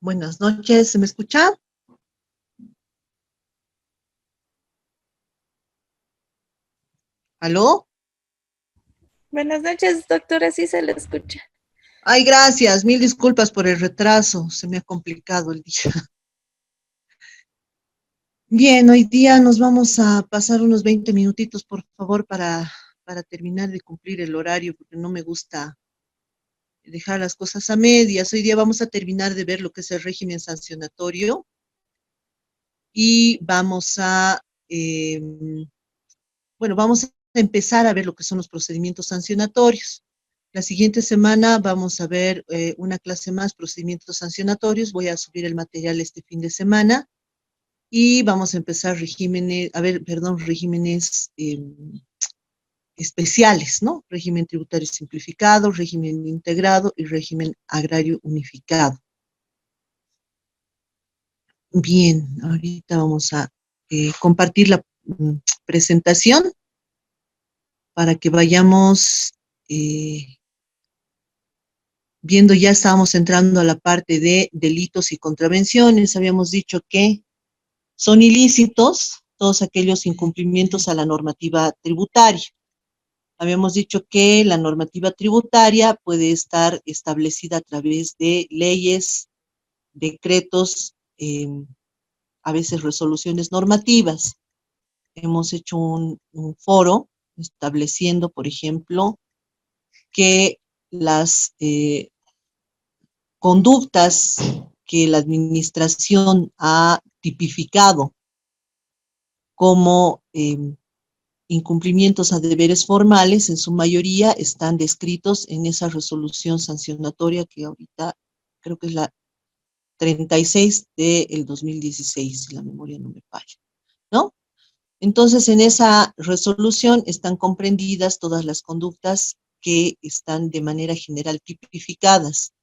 Buenas noches, ¿se me escucha? ¿Aló? Buenas noches, doctora, sí se le escucha. Ay, gracias, mil disculpas por el retraso, se me ha complicado el día. Bien, hoy día nos vamos a pasar unos 20 minutitos, por favor, para terminar de cumplir el horario, porque no me gusta dejar las cosas a medias. Hoy día vamos a terminar de ver lo que es el régimen sancionatorio y eh, vamos a empezar a ver lo que son los procedimientos sancionatorios. La siguiente semana vamos a ver una clase más, procedimientos sancionatorios. Voy a subir el material este fin de semana y vamos a empezar regímenes especiales, ¿no? Régimen tributario simplificado, régimen integrado y régimen agrario unificado. Bien, ahorita vamos a compartir la presentación para que vayamos viendo. Ya estábamos entrando a la parte de delitos y contravenciones. Habíamos dicho que son ilícitos todos aquellos incumplimientos a la normativa tributaria. Habíamos dicho que la normativa tributaria puede estar establecida a través de leyes, decretos, a veces resoluciones normativas. Hemos hecho un foro estableciendo, por ejemplo, que las conductas que la administración ha tipificado como incumplimientos a deberes formales, en su mayoría están descritos en esa resolución sancionatoria que ahorita creo que es la 36 del 2016, si la memoria no me falla, ¿no? Entonces, en esa resolución están comprendidas todas las conductas que están de manera general tipificadas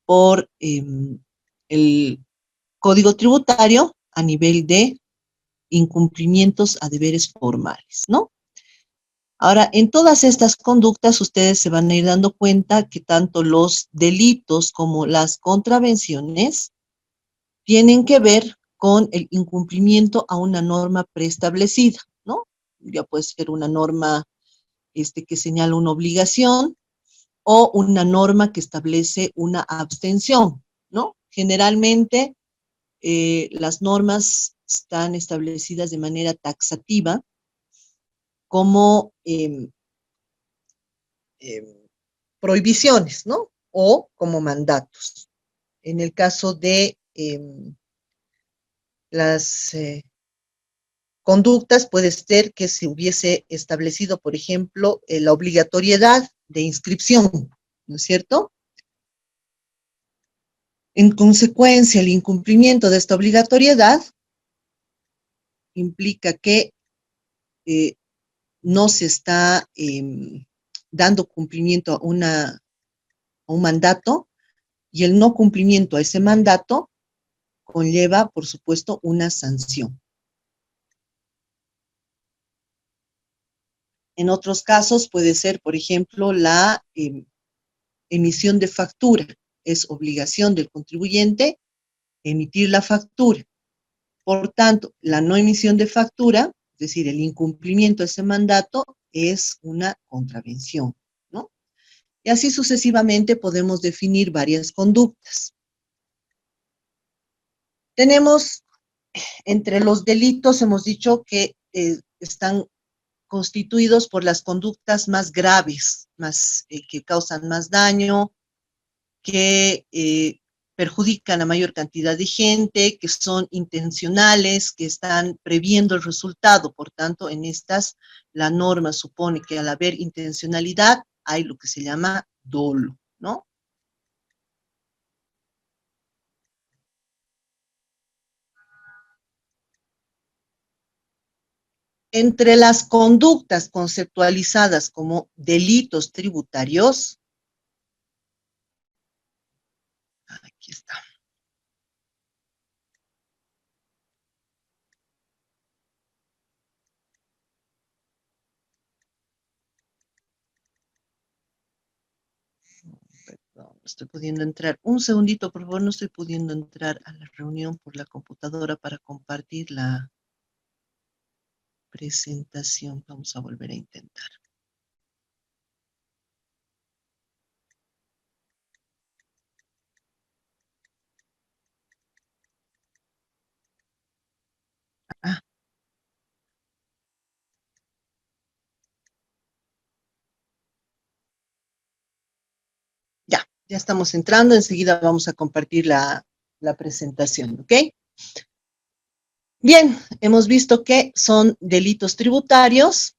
por el Código Tributario a nivel de incumplimientos a deberes formales, ¿no? Ahora, en todas estas conductas ustedes se van a ir dando cuenta que tanto los delitos como las contravenciones tienen que ver con el incumplimiento a una norma preestablecida, ¿no? Ya puede ser una norma que señala una obligación o una norma que establece una abstención, ¿no? Generalmente las normas están establecidas de manera taxativa como eh, prohibiciones, ¿no? O como mandatos. En el caso de las conductas, puede ser que se hubiese establecido, por ejemplo, la obligatoriedad de inscripción, ¿no es cierto? En consecuencia, el incumplimiento de esta obligatoriedad implica que eh, no se está dando cumplimiento a un mandato, y el no cumplimiento a ese mandato conlleva, por supuesto, una sanción. En otros casos puede ser, por ejemplo, la emisión de factura. Es obligación del contribuyente emitir la factura. Por tanto, la no emisión de factura, es decir, el incumplimiento de ese mandato, es una contravención, ¿no? Y así sucesivamente podemos definir varias conductas. Tenemos entre los delitos, hemos dicho que están constituidos por las conductas más graves, que causan más daño, que perjudican a mayor cantidad de gente, que son intencionales, que están previendo el resultado. Por tanto, en estas, la norma supone que al haber intencionalidad, hay lo que se llama dolo, ¿no? Entre las conductas conceptualizadas como delitos tributarios, aquí está. No estoy pudiendo entrar. Un segundito, por favor, no estoy pudiendo entrar a la reunión por la computadora para compartir la presentación. Vamos a volver a intentar. Ah, ya estamos entrando. Enseguida vamos a compartir la presentación, ¿ok? Bien, hemos visto que son delitos tributarios.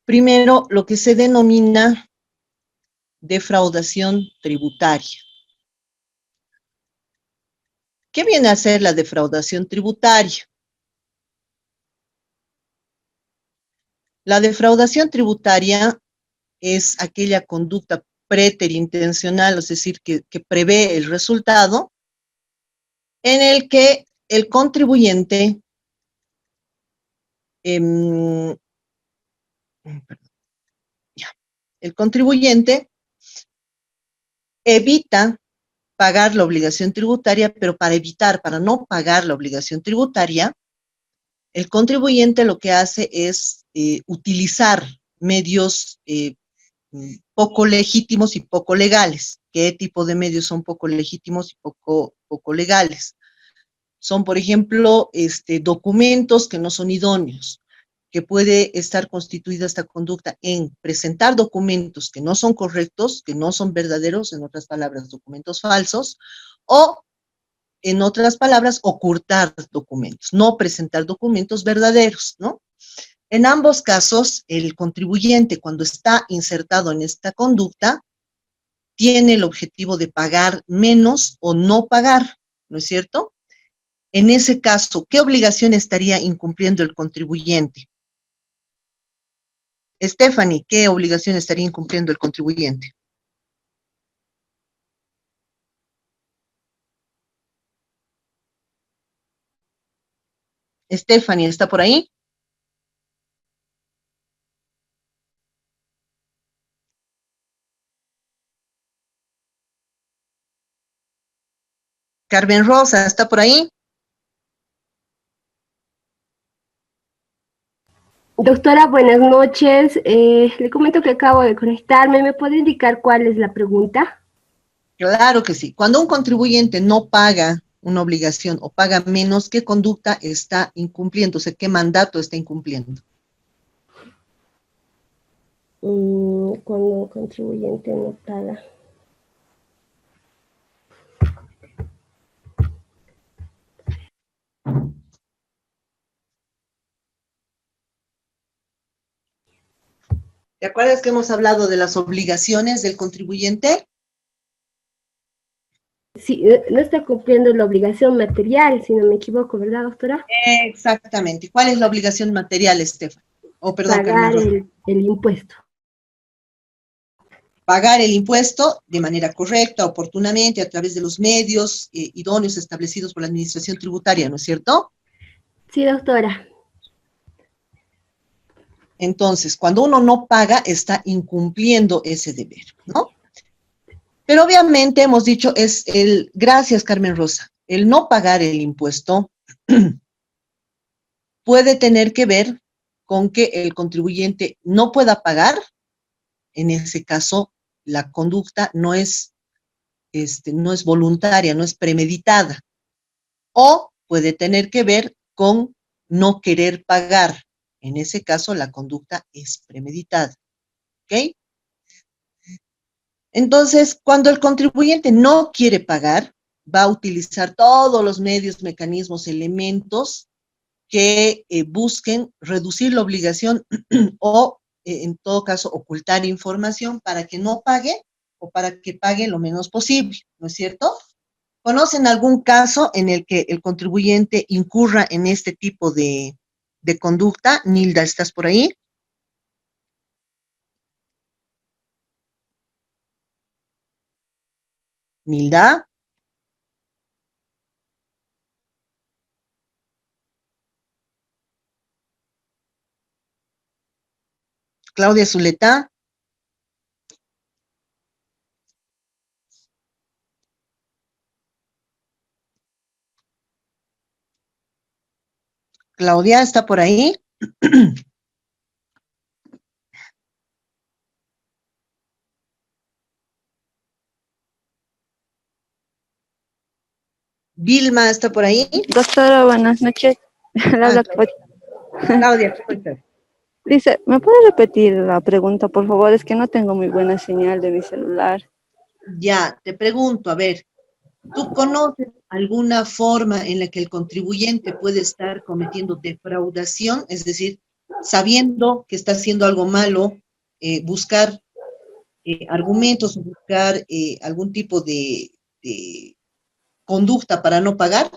Primero, lo que se denomina defraudación tributaria. ¿Qué viene a ser la defraudación tributaria? La defraudación tributaria es aquella conducta preterintencional, es decir, que prevé el resultado, en el que el contribuyente eh, el contribuyente evita pagar la obligación tributaria, pero para no pagar la obligación tributaria, el contribuyente lo que hace es utilizar medios poco legítimos y poco legales. ¿Qué tipo de medios son poco legítimos y poco legales? Son, por ejemplo, documentos que no son idóneos, que puede estar constituida esta conducta en presentar documentos que no son correctos, que no son verdaderos, en otras palabras, documentos falsos, o, en otras palabras, ocultar documentos, no presentar documentos verdaderos, ¿no? En ambos casos, el contribuyente, cuando está insertado en esta conducta, tiene el objetivo de pagar menos o no pagar, ¿no es cierto? En ese caso, ¿qué obligación estaría incumpliendo el contribuyente? Stephanie, ¿qué obligación estaría incumpliendo el contribuyente? Stephanie, ¿está por ahí? Carmen Rosa, ¿está por ahí? Doctora, buenas noches. Le comento que acabo de conectarme. ¿Me puede indicar cuál es la pregunta? Claro que sí. Cuando un contribuyente no paga una obligación o paga menos, ¿qué conducta está incumpliendo? O sea, ¿qué mandato está incumpliendo? Cuando un contribuyente no paga. ¿Te acuerdas que hemos hablado de las obligaciones del contribuyente? Sí, no está cumpliendo la obligación material, si no me equivoco, ¿verdad, doctora? Exactamente. ¿Cuál es la obligación material, Estefan? Oh, perdón, Carmen Pagar Rosa. el impuesto. Pagar el impuesto de manera correcta, oportunamente, a través de los medios idóneos establecidos por la Administración Tributaria, ¿no es cierto? Sí, doctora. Entonces, cuando uno no paga, está incumpliendo ese deber, ¿no? Pero obviamente hemos dicho, gracias Carmen Rosa, el no pagar el impuesto puede tener que ver con que el contribuyente no pueda pagar. En ese caso, la conducta no es voluntaria, no es premeditada. O puede tener que ver con no querer pagar. En ese caso, la conducta es premeditada. ¿Ok? Entonces, cuando el contribuyente no quiere pagar, va a utilizar todos los medios, mecanismos, elementos que busquen reducir la obligación o, en todo caso, ocultar información para que no pague o para que pague lo menos posible, ¿no es cierto? ¿Conocen algún caso en el que el contribuyente incurra en este tipo de conducta? Nilda, ¿estás por ahí? Nilda, Claudia Zuleta, Claudia, ¿está por ahí? Vilma, ¿está por ahí? Doctora, buenas noches. Le habla Claudia, cuéntame. Dice, ¿me puede repetir la pregunta, por favor? Es que no tengo muy buena señal de mi celular. Ya, te pregunto, a ver, ¿tú conoces alguna forma en la que el contribuyente puede estar cometiendo defraudación? Es decir, sabiendo que está haciendo algo malo, buscar argumentos, buscar algún tipo de conducta para no pagar.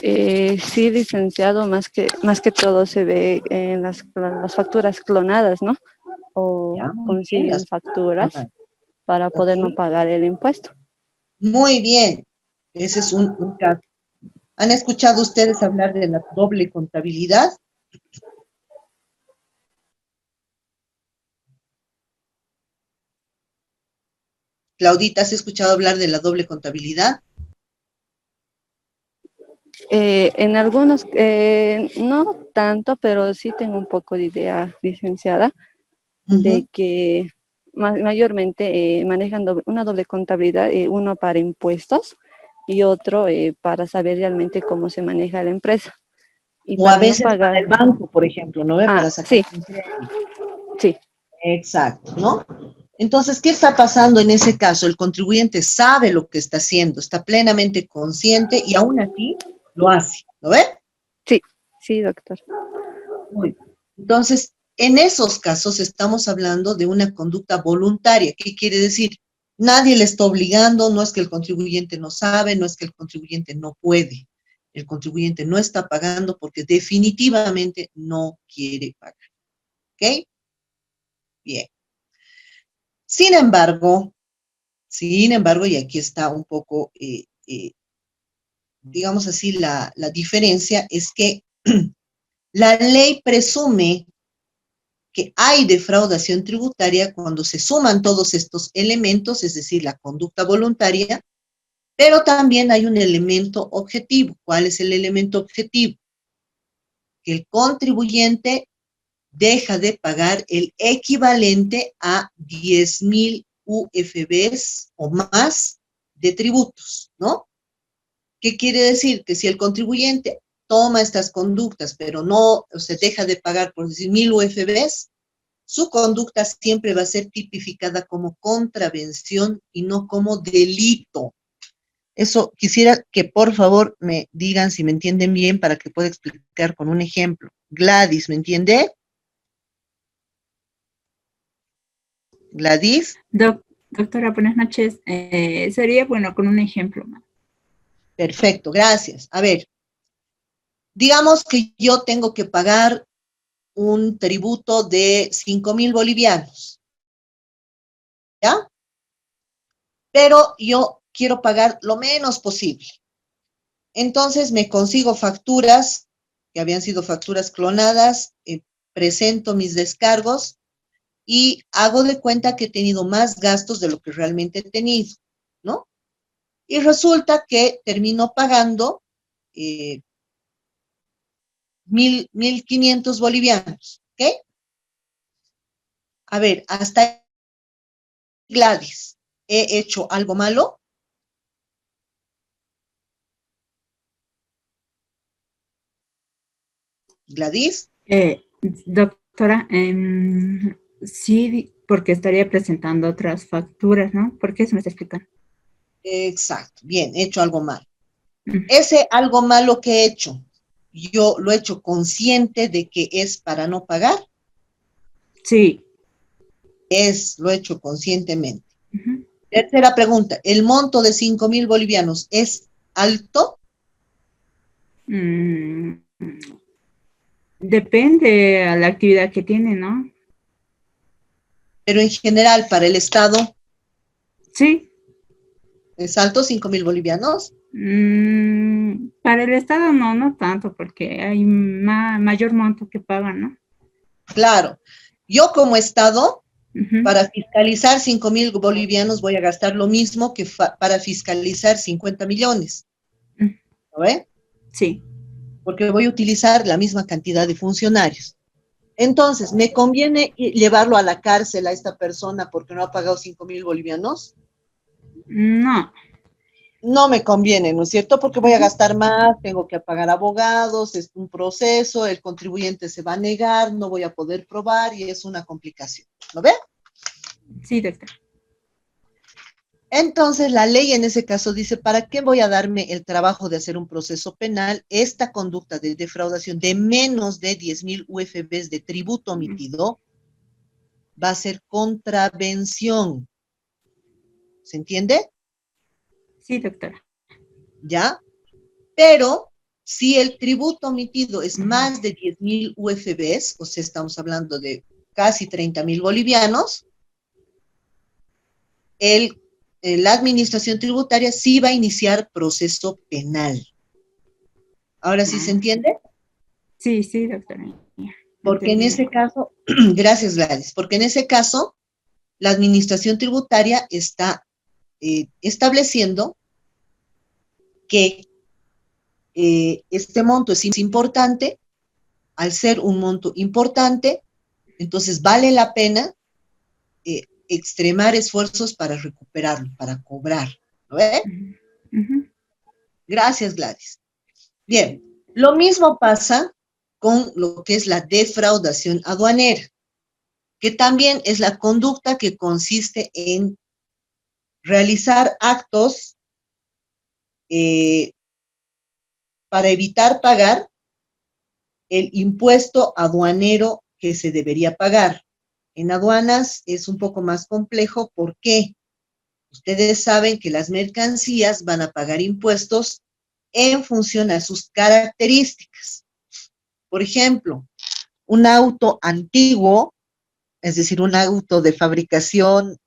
Sí, licenciado, más que todo se ve en las facturas clonadas, ¿no? O Ya, muy bien, consiguen facturas ajá, para poder no ok. pagar el impuesto. Muy bien, ese es un caso. ¿Han escuchado ustedes hablar de la doble contabilidad? Claudita, ¿has escuchado hablar de la doble contabilidad? En algunos, no tanto, pero sí tengo un poco de idea, licenciada, de Ujú. que mayormente manejan una doble contabilidad, uno para impuestos y otro para saber realmente cómo se maneja la empresa. Y O a para no veces para pagar, el banco, por ejemplo, ¿no ve? ah, Para sacar sí, un crédito. sí, Exacto, ¿no? Entonces, ¿qué está pasando en ese caso? El contribuyente sabe lo que está haciendo, está plenamente consciente y aún así lo hace, ¿lo ve? sí, sí, doctor. Muy bien. Entonces, en esos casos estamos hablando de una conducta voluntaria. ¿Qué quiere decir? Nadie le está obligando, no es que el contribuyente no sabe, no es que el contribuyente no puede. El contribuyente no está pagando porque definitivamente no quiere pagar. ¿Ok? Bien. Sin embargo, y aquí está un poco, digamos así, la diferencia, es que la ley presume que hay defraudación tributaria cuando se suman todos estos elementos, es decir, la conducta voluntaria, pero también hay un elemento objetivo. ¿Cuál es el elemento objetivo? Que el contribuyente deja de pagar el equivalente a 10.000 UFBs o más de tributos, ¿no? ¿Qué quiere decir? Que si el contribuyente toma estas conductas, pero no, o sea, deja de pagar, por decir, 1.000 UFBs, su conducta siempre va a ser tipificada como contravención y no como delito. Eso quisiera que por favor me digan si me entienden bien para que pueda explicar con un ejemplo. Gladys, ¿me entiende? Gladys, Doctora, buenas noches. Sería bueno con un ejemplo. perfecto, gracias. A ver, digamos que yo tengo que pagar un tributo de 5.000 bolivianos, ¿ya? Pero yo quiero pagar lo menos posible. Entonces me consigo facturas, que habían sido facturas clonadas, presento mis descargos y hago de cuenta que he tenido más gastos de lo que realmente he tenido, ¿no? Y resulta que termino pagando 1.500 bolivianos, ¿ok? A ver, hasta Gladys, ¿he hecho algo malo? Gladys, Doctora, sí, porque estaría presentando otras facturas, ¿no? ¿Por qué se me está explicando? exacto, bien, he hecho algo malo. Mm, Ese algo malo que he hecho, yo lo he hecho consciente de que es para no pagar, Sí. lo he hecho conscientemente. Ujú. Tercera pregunta, ¿el monto de 5.000 bolivianos es alto? Mm, depende a la actividad que tiene, ¿no? Pero en general para el Estado Sí. es alto, 5.000 bolivianos. Para el Estado no tanto, porque hay mayor monto que pagan, ¿no? Claro, yo como Estado, Ujú. para fiscalizar 5.000 bolivianos voy a gastar lo mismo que para fiscalizar 50 millones, Mm, ¿no ve? sí. porque voy a utilizar la misma cantidad de funcionarios. Entonces, ¿me conviene llevarlo a la cárcel a esta persona porque no ha pagado 5.000 bolivianos? No. No me conviene, ¿no es cierto? Porque voy a gastar más, tengo que pagar abogados, es un proceso, el contribuyente se va a negar, no voy a poder probar y es una complicación. ¿Lo ve? Sí, doctora. Entonces, la ley en ese caso dice, ¿para qué voy a darme el trabajo de hacer un proceso penal? Esta conducta de defraudación de menos de 10.000 UFBs de tributo omitido va a ser contravención. ¿Se entiende? Sí, doctora. ¿Ya? Pero si el tributo omitido es más de 10.000 UFBs, o sea, estamos hablando de casi 30.000 bolivianos, la administración tributaria sí va a iniciar proceso penal. ¿Ahora sí se entiende? Sí, sí, doctora. Porque en Entendí. ese caso, gracias Gladys, porque en ese caso la administración tributaria está estableciendo que este monto es importante. Al ser un monto importante, entonces vale la pena extremar esfuerzos para recuperarlo, para cobrar. ¿Lo ve? Gracias, Gladys. Bien, lo mismo pasa con lo que es la defraudación aduanera, que también es la conducta que consiste en realizar actos para evitar pagar el impuesto aduanero que se debería pagar. En aduanas es un poco más complejo. ¿Por qué? Ustedes saben que las mercancías van a pagar impuestos en función a sus características. Por ejemplo, un auto antiguo, es decir, un auto de fabricación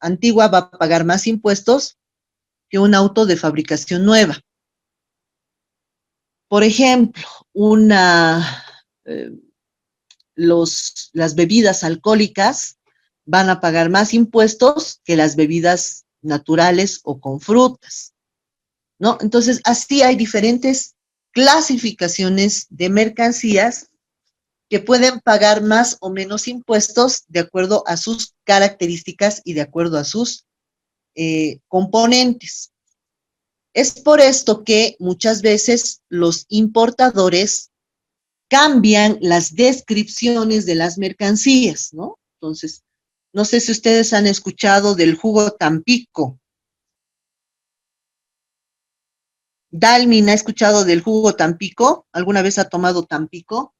antigua va a pagar más impuestos que un auto de fabricación nueva. Por ejemplo, las bebidas alcohólicas van a pagar más impuestos que las bebidas naturales o con frutas, ¿no? Entonces, así hay diferentes clasificaciones de mercancías que pueden pagar más o menos impuestos de acuerdo a sus características y de acuerdo a sus componentes. Es por esto que muchas veces los importadores cambian las descripciones de las mercancías, ¿no? Entonces, no sé si ustedes han escuchado del jugo Tampico. Dalmin, ¿ha escuchado del jugo Tampico? ¿Alguna vez ha tomado Tampico?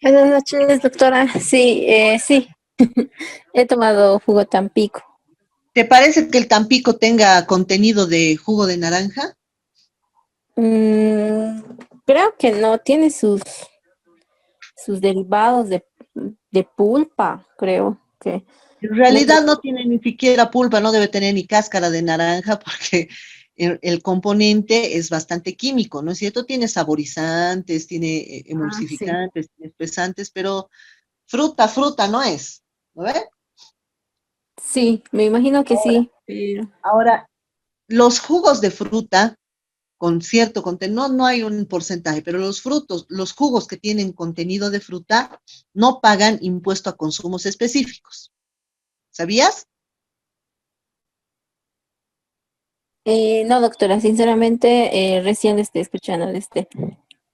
Buenas noches, doctora. Sí, sí. He tomado jugo Tampico. ¿Te parece que el Tampico tenga contenido de jugo de naranja? Creo que no, tiene sus derivados de pulpa, creo que. En realidad no tiene ni siquiera pulpa, no debe tener ni cáscara de naranja porque el componente es bastante químico, ¿no es cierto? Tiene saborizantes, tiene Sí. emulsificantes, tiene espesantes, pero fruta no es, ¿no ves? Sí, me imagino que sí. Ahora, los jugos de fruta con cierto contenido, no hay un porcentaje, pero los jugos que tienen contenido de fruta no pagan impuesto a consumos específicos. ¿Sabías? No, doctora, sinceramente, recién estoy escuchando de este.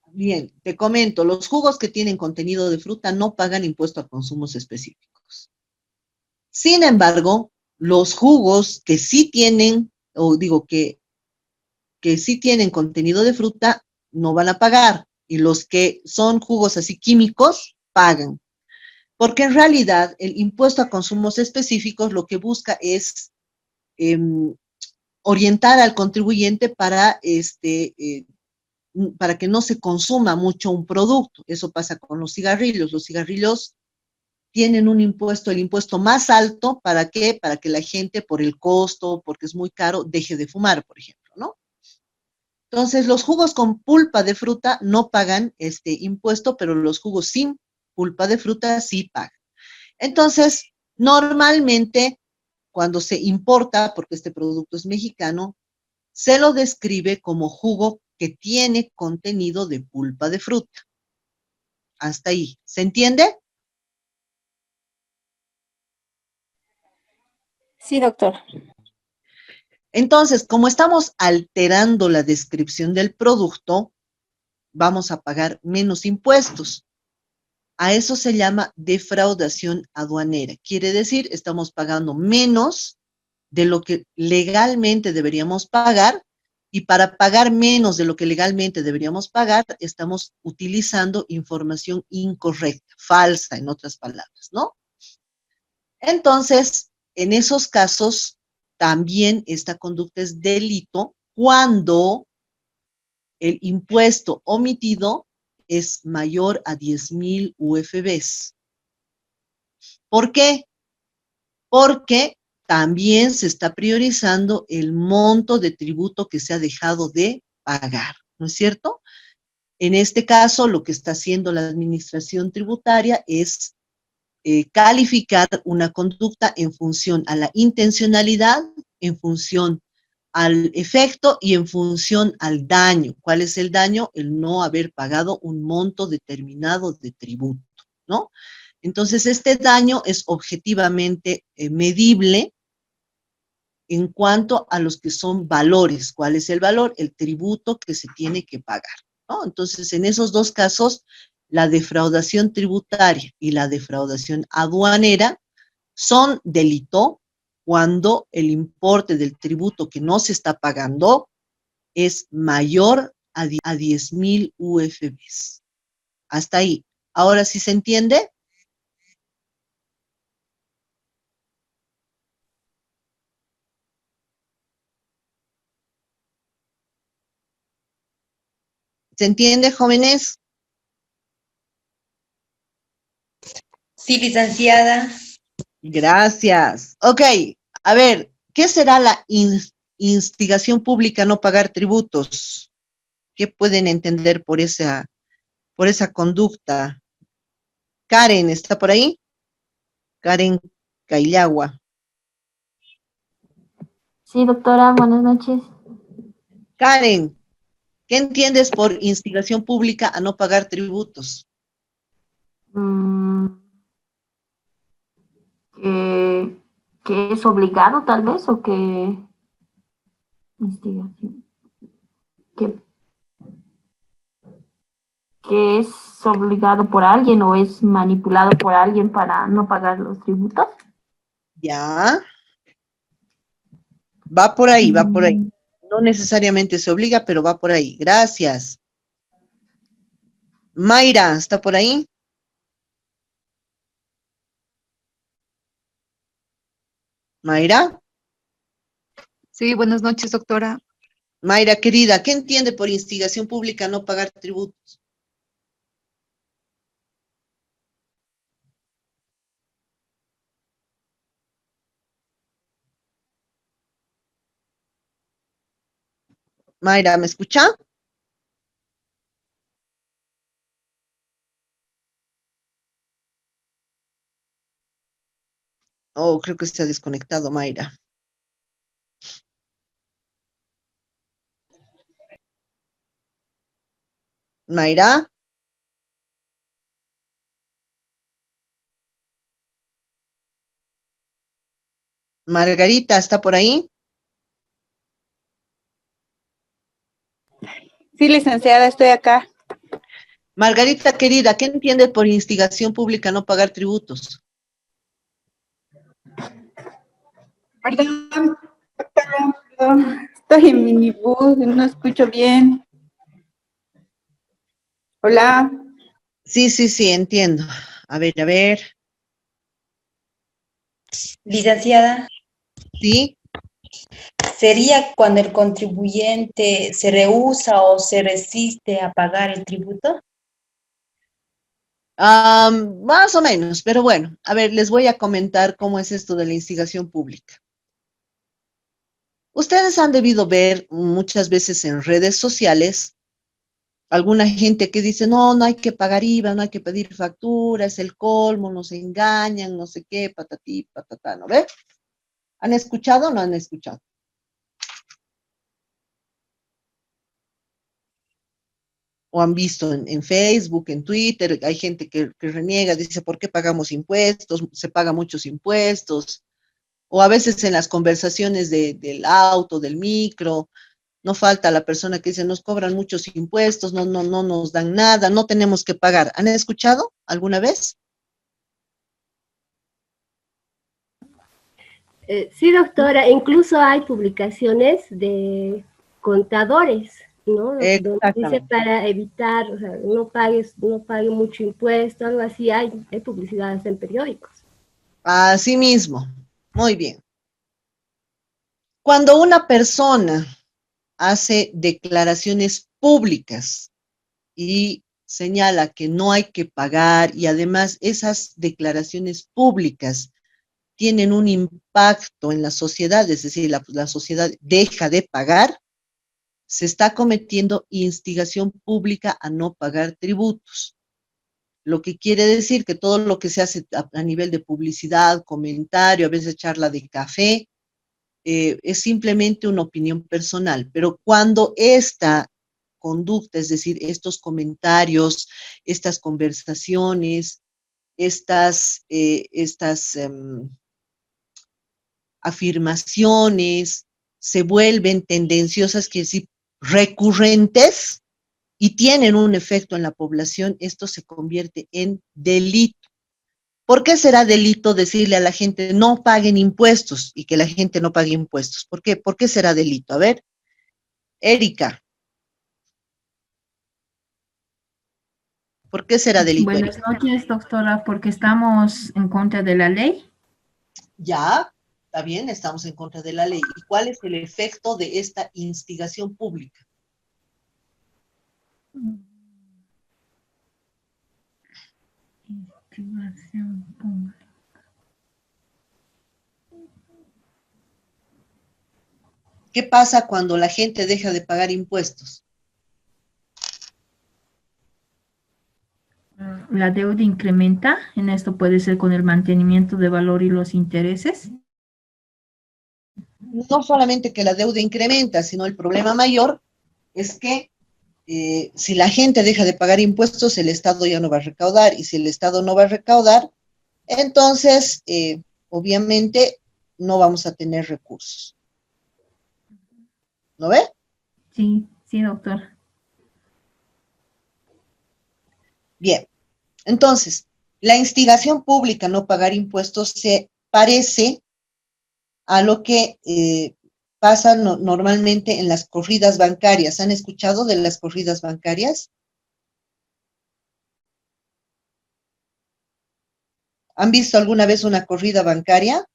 Bien, te comento, los jugos que tienen contenido de fruta no pagan impuesto a consumos específicos. Sin embargo, los jugos que sí tienen, o digo que sí tienen contenido de fruta, no van a pagar. Y los que son jugos así químicos, pagan. Porque en realidad el impuesto a consumos específicos lo que busca es orientar al contribuyente para que no se consuma mucho un producto. Eso pasa con los cigarrillos. Los cigarrillos tienen un impuesto, el impuesto más alto, ¿para qué? Para que la gente, por el costo, porque es muy caro, deje de fumar, por ejemplo, ¿no? Entonces, los jugos con pulpa de fruta no pagan este impuesto, pero los jugos sin pulpa de fruta sí pagan. Entonces, normalmente, cuando se importa, porque este producto es mexicano, se lo describe como jugo que tiene contenido de pulpa de fruta. Hasta ahí. ¿Se entiende? Sí, doctor. Entonces, como estamos alterando la descripción del producto, vamos a pagar menos impuestos. A eso se llama defraudación aduanera. Quiere decir, estamos pagando menos de lo que legalmente deberíamos pagar, y para pagar menos de lo que legalmente deberíamos pagar, estamos utilizando información incorrecta, falsa, en otras palabras, ¿no? Entonces, en esos casos, también esta conducta es delito cuando el impuesto omitido es mayor a 10,000 UFBs. ¿Por qué? Porque también se está priorizando el monto de tributo que se ha dejado de pagar, ¿no es cierto? En este caso, lo que está haciendo la administración tributaria es calificar una conducta en función a la intencionalidad, en función al efecto y en función al daño. ¿Cuál es el daño? El no haber pagado un monto determinado de tributo, ¿no? Entonces, este daño es objetivamente medible en cuanto a los que son valores. ¿Cuál es el valor? El tributo que se tiene que pagar, ¿no? Entonces, en esos dos casos, la defraudación tributaria y la defraudación aduanera son delito cuando el importe del tributo que no se está pagando es mayor a 10,000 UFBs. Hasta ahí. ¿Ahora sí se entiende? ¿Se entiende, jóvenes? Sí, licenciada. Gracias. Ok, a ver, ¿qué será la instigación pública a no pagar tributos? ¿Qué pueden entender por esa conducta? Karen, ¿está por ahí? Karen Caillagua. Sí, doctora, buenas noches. Karen, ¿qué entiendes por instigación pública a no pagar tributos? Mm, que es obligado tal vez o que instigación. Que, que es obligado por alguien o es manipulado por alguien para no pagar los tributos. Ya. Va por ahí, va por ahí. Mm, No necesariamente se obliga, pero va por ahí. Gracias. Mayra, ¿está por ahí? Mayra. Sí, buenas noches, doctora. Mayra, querida, ¿qué entiende por instigación pública a no pagar tributos? Mayra, ¿me escucha? Oh, creo que está desconectado, Mayra. Mayra. Margarita, ¿está por ahí? Sí, licenciada, estoy acá. Margarita, querida, ¿qué entiende por instigación pública a no pagar tributos? Perdón, doctora, perdón. Estoy en minibús, no escucho bien. Hola. Sí, entiendo. A ver. Licenciada, ¿Sí? ¿sería cuando el contribuyente se rehúsa o se resiste a pagar el tributo? Más o menos, pero bueno, a ver, les voy a comentar cómo es esto de la instigación pública. Ustedes han debido ver muchas veces en redes sociales alguna gente que dice, no hay que pagar IVA, no hay que pedir factura, es el colmo, nos engañan, no sé qué, patatí, patatá, ¿no ve? ¿Han escuchado o no han escuchado? o han visto en Facebook, en Twitter, hay gente que reniega, dice, ¿por qué pagamos impuestos? Se pagan muchos impuestos. O a veces en las conversaciones del auto, del micro, no falta la persona que dice, nos cobran muchos impuestos, no nos dan nada, no tenemos que pagar. ¿Han escuchado alguna vez? Sí, doctora, incluso hay publicaciones de contadores, ¿no? Donde dice Exactamente. para evitar, o sea, no pague mucho impuesto, algo así, hay publicidades en periódicos. Así mismo. Muy bien. Cuando una persona hace declaraciones públicas y señala que no hay que pagar y además esas declaraciones públicas tienen un impacto en la sociedad, es decir, la sociedad deja de pagar, se está cometiendo instigación pública a no pagar tributos. Lo que quiere decir que todo lo que se hace a nivel de publicidad, comentario, a veces charla de café, es simplemente una opinión personal, pero cuando esta conducta, es decir, estos comentarios, estas conversaciones, estas afirmaciones se vuelven tendenciosas, que decir, recurrentes y tienen un efecto en la población, esto se convierte en delito. ¿Por qué será delito decirle a la gente no paguen impuestos y que la gente no pague impuestos? ¿Por qué? ¿Por qué será delito? A ver, Erika, ¿por qué será delito, Buenas Erika? noches, doctora, porque estamos en contra de la ley. Ya, está bien, estamos en contra de la ley. ¿Y cuál es el efecto de esta instigación pública? Instigación pública. ¿Qué pasa cuando la gente deja de pagar impuestos? La deuda incrementa, en esto puede ser con el mantenimiento de valor y los intereses. No solamente que la deuda incrementa, sino el problema mayor es que si la gente deja de pagar impuestos, el Estado ya no va a recaudar, y si el Estado no va a recaudar, entonces, obviamente, no vamos a tener recursos. ¿No ve? Sí, sí, doctor. Bien, entonces, la instigación pública a no pagar impuestos se parece a lo que pasa normalmente en las corridas bancarias. ¿Han escuchado de las corridas bancarias? ¿Han visto alguna vez una corrida bancaria?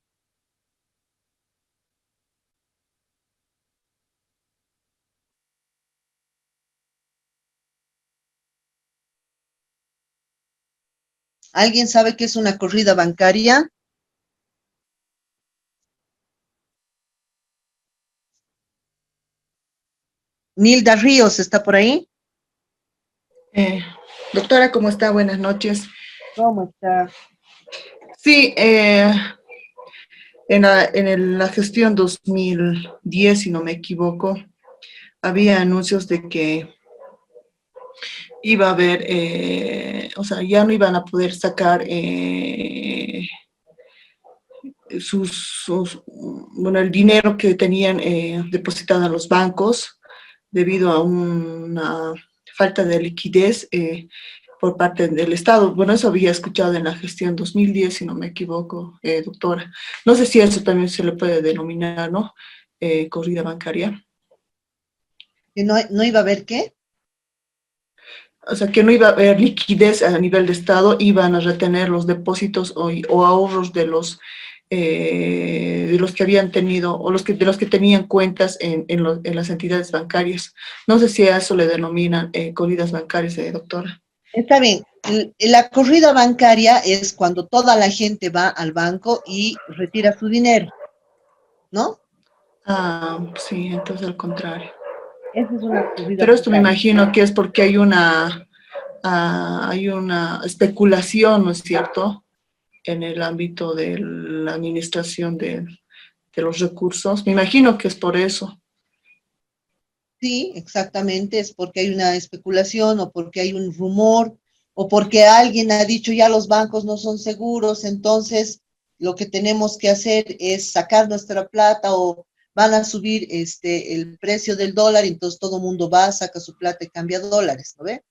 ¿Alguien sabe qué es una corrida bancaria? Nilda Ríos, ¿está por ahí? Doctora, ¿cómo está? Buenas noches. ¿Cómo está? Sí, en la gestión 2010, si no me equivoco, había anuncios de que iba a haber, o sea, ya no iban a poder sacar bueno, el dinero que tenían depositado en los bancos debido a una falta de liquidez por parte del Estado. Bueno, eso había escuchado en la gestión 2010, si no me equivoco, doctora. No sé si eso también se le puede denominar, ¿no? Corrida bancaria. ¿Que no iba a haber qué? O sea, que no iba a haber liquidez a nivel de Estado, iban a retener los depósitos o ahorros de los que habían tenido, o de los que tenían cuentas en las entidades bancarias. No sé si a eso le denominan corridas bancarias, doctora. Está bien. La corrida bancaria es cuando toda la gente va al banco y retira su dinero, ¿no? Ah, sí, entonces al contrario. Esa es una corrida Pero esto me bancaria. imagino que es porque hay una especulación, ¿no es cierto?, en el ámbito de la administración de los recursos. Me imagino que es por eso. Sí, exactamente, es porque hay una especulación o porque hay un rumor o porque alguien ha dicho ya los bancos no son seguros, entonces lo que tenemos que hacer es sacar nuestra plata o van a subir el precio del dólar, entonces todo el mundo va, saca su plata y cambia dólares, ¿no ve?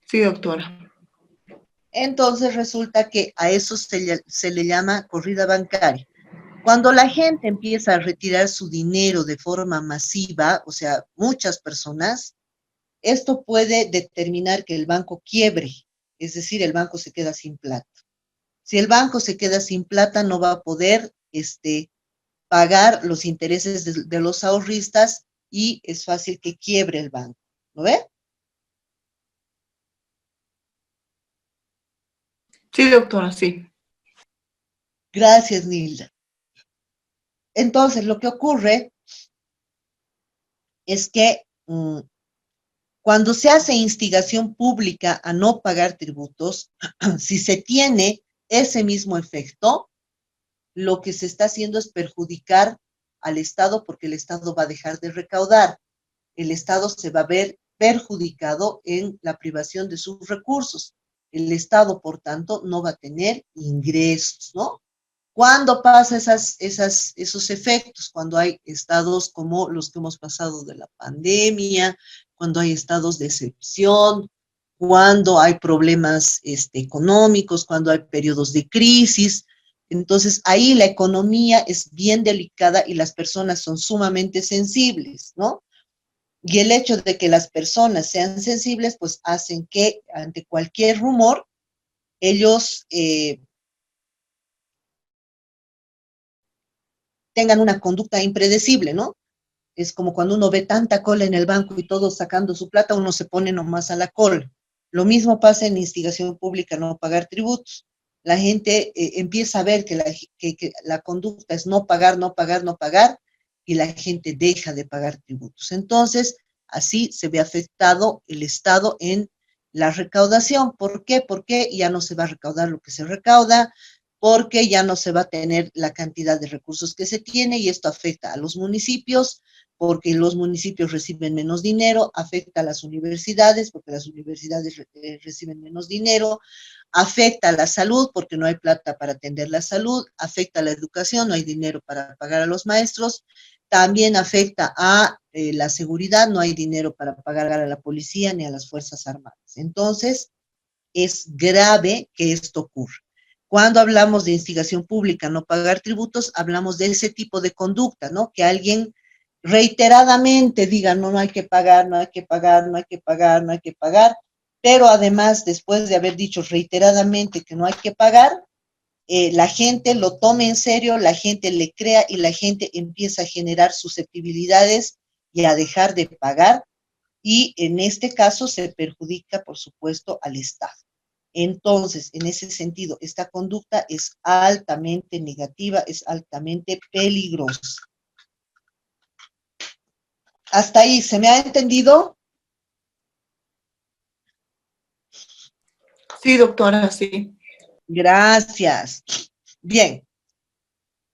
Sí, doctora. Entonces resulta que a eso se le llama corrida bancaria. Cuando la gente empieza a retirar su dinero de forma masiva, o sea, muchas personas, esto puede determinar que el banco quiebre, es decir, el banco se queda sin plata. Si el banco se queda sin plata, no va a poder pagar los intereses de los ahorristas y es fácil que quiebre el banco. ¿Lo ve? Sí, doctora, sí. Gracias, Nilda. Entonces, lo que ocurre es que cuando se hace instigación pública a no pagar tributos, si se tiene ese mismo efecto, lo que se está haciendo es perjudicar al Estado porque el Estado va a dejar de recaudar. El Estado se va a ver perjudicado en la privación de sus recursos. El Estado, por tanto, no va a tener ingresos, ¿no? ¿Cuándo pasa esos efectos? Cuando hay estados como los que hemos pasado de la pandemia, cuando hay estados de excepción, cuando hay problemas económicos, cuando hay periodos de crisis. Entonces, ahí la economía es bien delicada y las personas son sumamente sensibles, ¿no? Y el hecho de que las personas sean sensibles, pues hacen que ante cualquier rumor, ellos tengan una conducta impredecible, ¿no? Es como cuando uno ve tanta cola en el banco y todos sacando su plata, uno se pone nomás a la cola. Lo mismo pasa en instigación pública, no pagar tributos. La gente empieza a ver que la conducta es no pagar, no pagar, no pagar, y la gente deja de pagar tributos. Entonces, así se ve afectado el Estado en la recaudación. ¿Por qué? Porque ya no se va a recaudar lo que se recauda, porque ya no se va a tener la cantidad de recursos que se tiene y esto afecta a los municipios, porque los municipios reciben menos dinero, afecta a las universidades, porque las universidades reciben menos dinero, afecta a la salud, porque no hay plata para atender la salud, afecta a la educación, no hay dinero para pagar a los maestros, también afecta a la seguridad, no hay dinero para pagar a la policía ni a las Fuerzas Armadas. Entonces, es grave que esto ocurra. Cuando hablamos de instigación pública, no pagar tributos, hablamos de ese tipo de conducta, ¿no? Que alguien reiteradamente diga, no, no hay que pagar, no hay que pagar, no hay que pagar, no hay que pagar, pero además, después de haber dicho reiteradamente que no hay que pagar, la gente lo tome en serio, la gente le crea y la gente empieza a generar susceptibilidades y a dejar de pagar, y en este caso se perjudica, por supuesto, al Estado. Entonces, en ese sentido, esta conducta es altamente negativa, es altamente peligrosa. Hasta ahí, ¿se me ha entendido? Sí, doctora, sí. Gracias. Bien.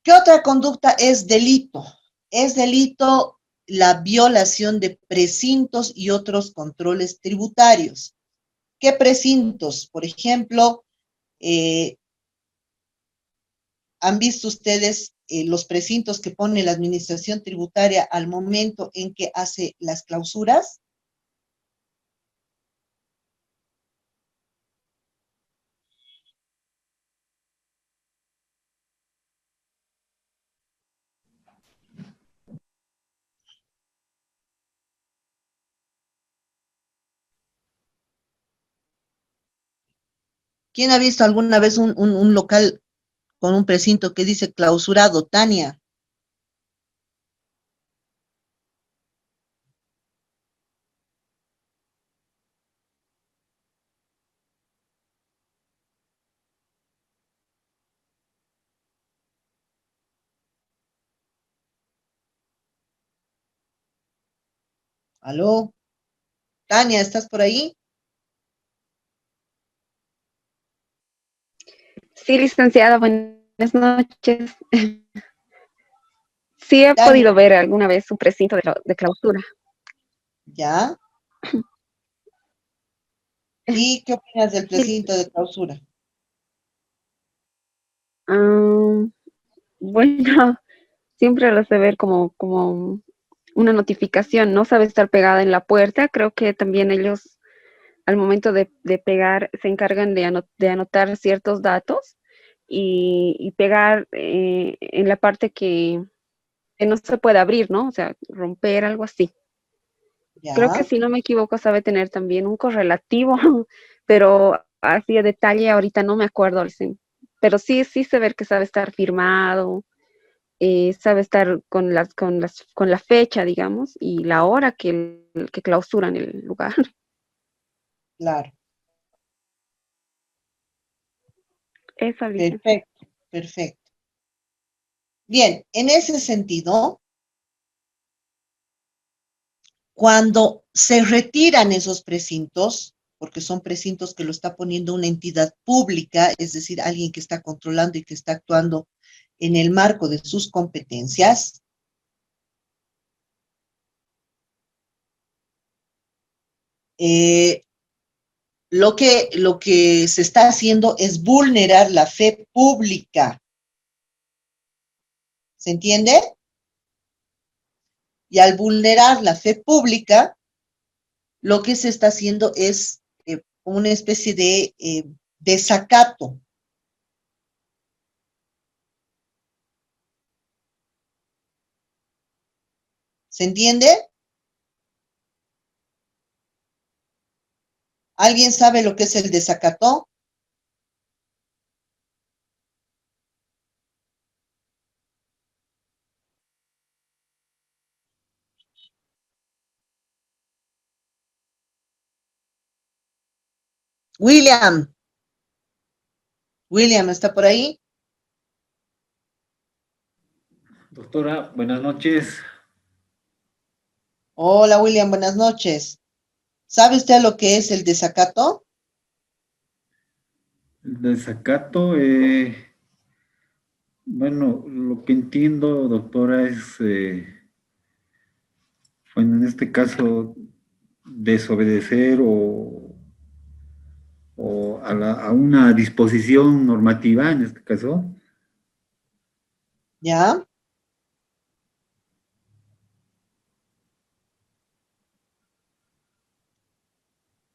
¿Qué otra conducta es delito? Es delito la violación de precintos y otros controles tributarios. ¿Qué precintos? Por ejemplo, ¿han visto ustedes los precintos que pone la administración tributaria al momento en que hace las clausuras? ¿Quién ha visto alguna vez un local con un precinto que dice clausurado, Tania? ¿Aló? Tania, ¿estás por ahí? Sí, licenciada, buenas noches. Sí he Dani. podido ver alguna vez un precinto de clausura. ¿Ya? ¿Y qué opinas del precinto de clausura? Ah, bueno, siempre lo hace ver como una notificación, no sabe estar pegada en la puerta. Creo que también ellos al momento de pegar se encargan de anotar ciertos datos y pegar en la parte que no se puede abrir, ¿no? O sea, romper algo así. Creo que ¿Ya? si no me equivoco sabe tener también un correlativo, pero así de detalle ahorita no me acuerdo, pero sí se ve que sabe estar firmado, sabe estar con la fecha, digamos, y la hora que clausuran el lugar. Claro. Esa licencia. Perfecto, perfecto. Bien, en ese sentido, cuando se retiran esos precintos, porque son precintos que lo está poniendo una entidad pública, es decir, alguien que está controlando y que está actuando en el marco de sus competencias, lo que se está haciendo es vulnerar la fe pública. ¿Se entiende? Y al vulnerar la fe pública, lo que se está haciendo es una especie de desacato. ¿Se entiende? ¿Alguien sabe lo que es el desacato? William. William, ¿está por ahí? Doctora, buenas noches. Hola, William, buenas noches. ¿Sabe usted lo que es el desacato? El desacato, bueno, lo que entiendo, doctora, es, bueno, en este caso, desobedecer o a una disposición normativa, en este caso. ¿Ya?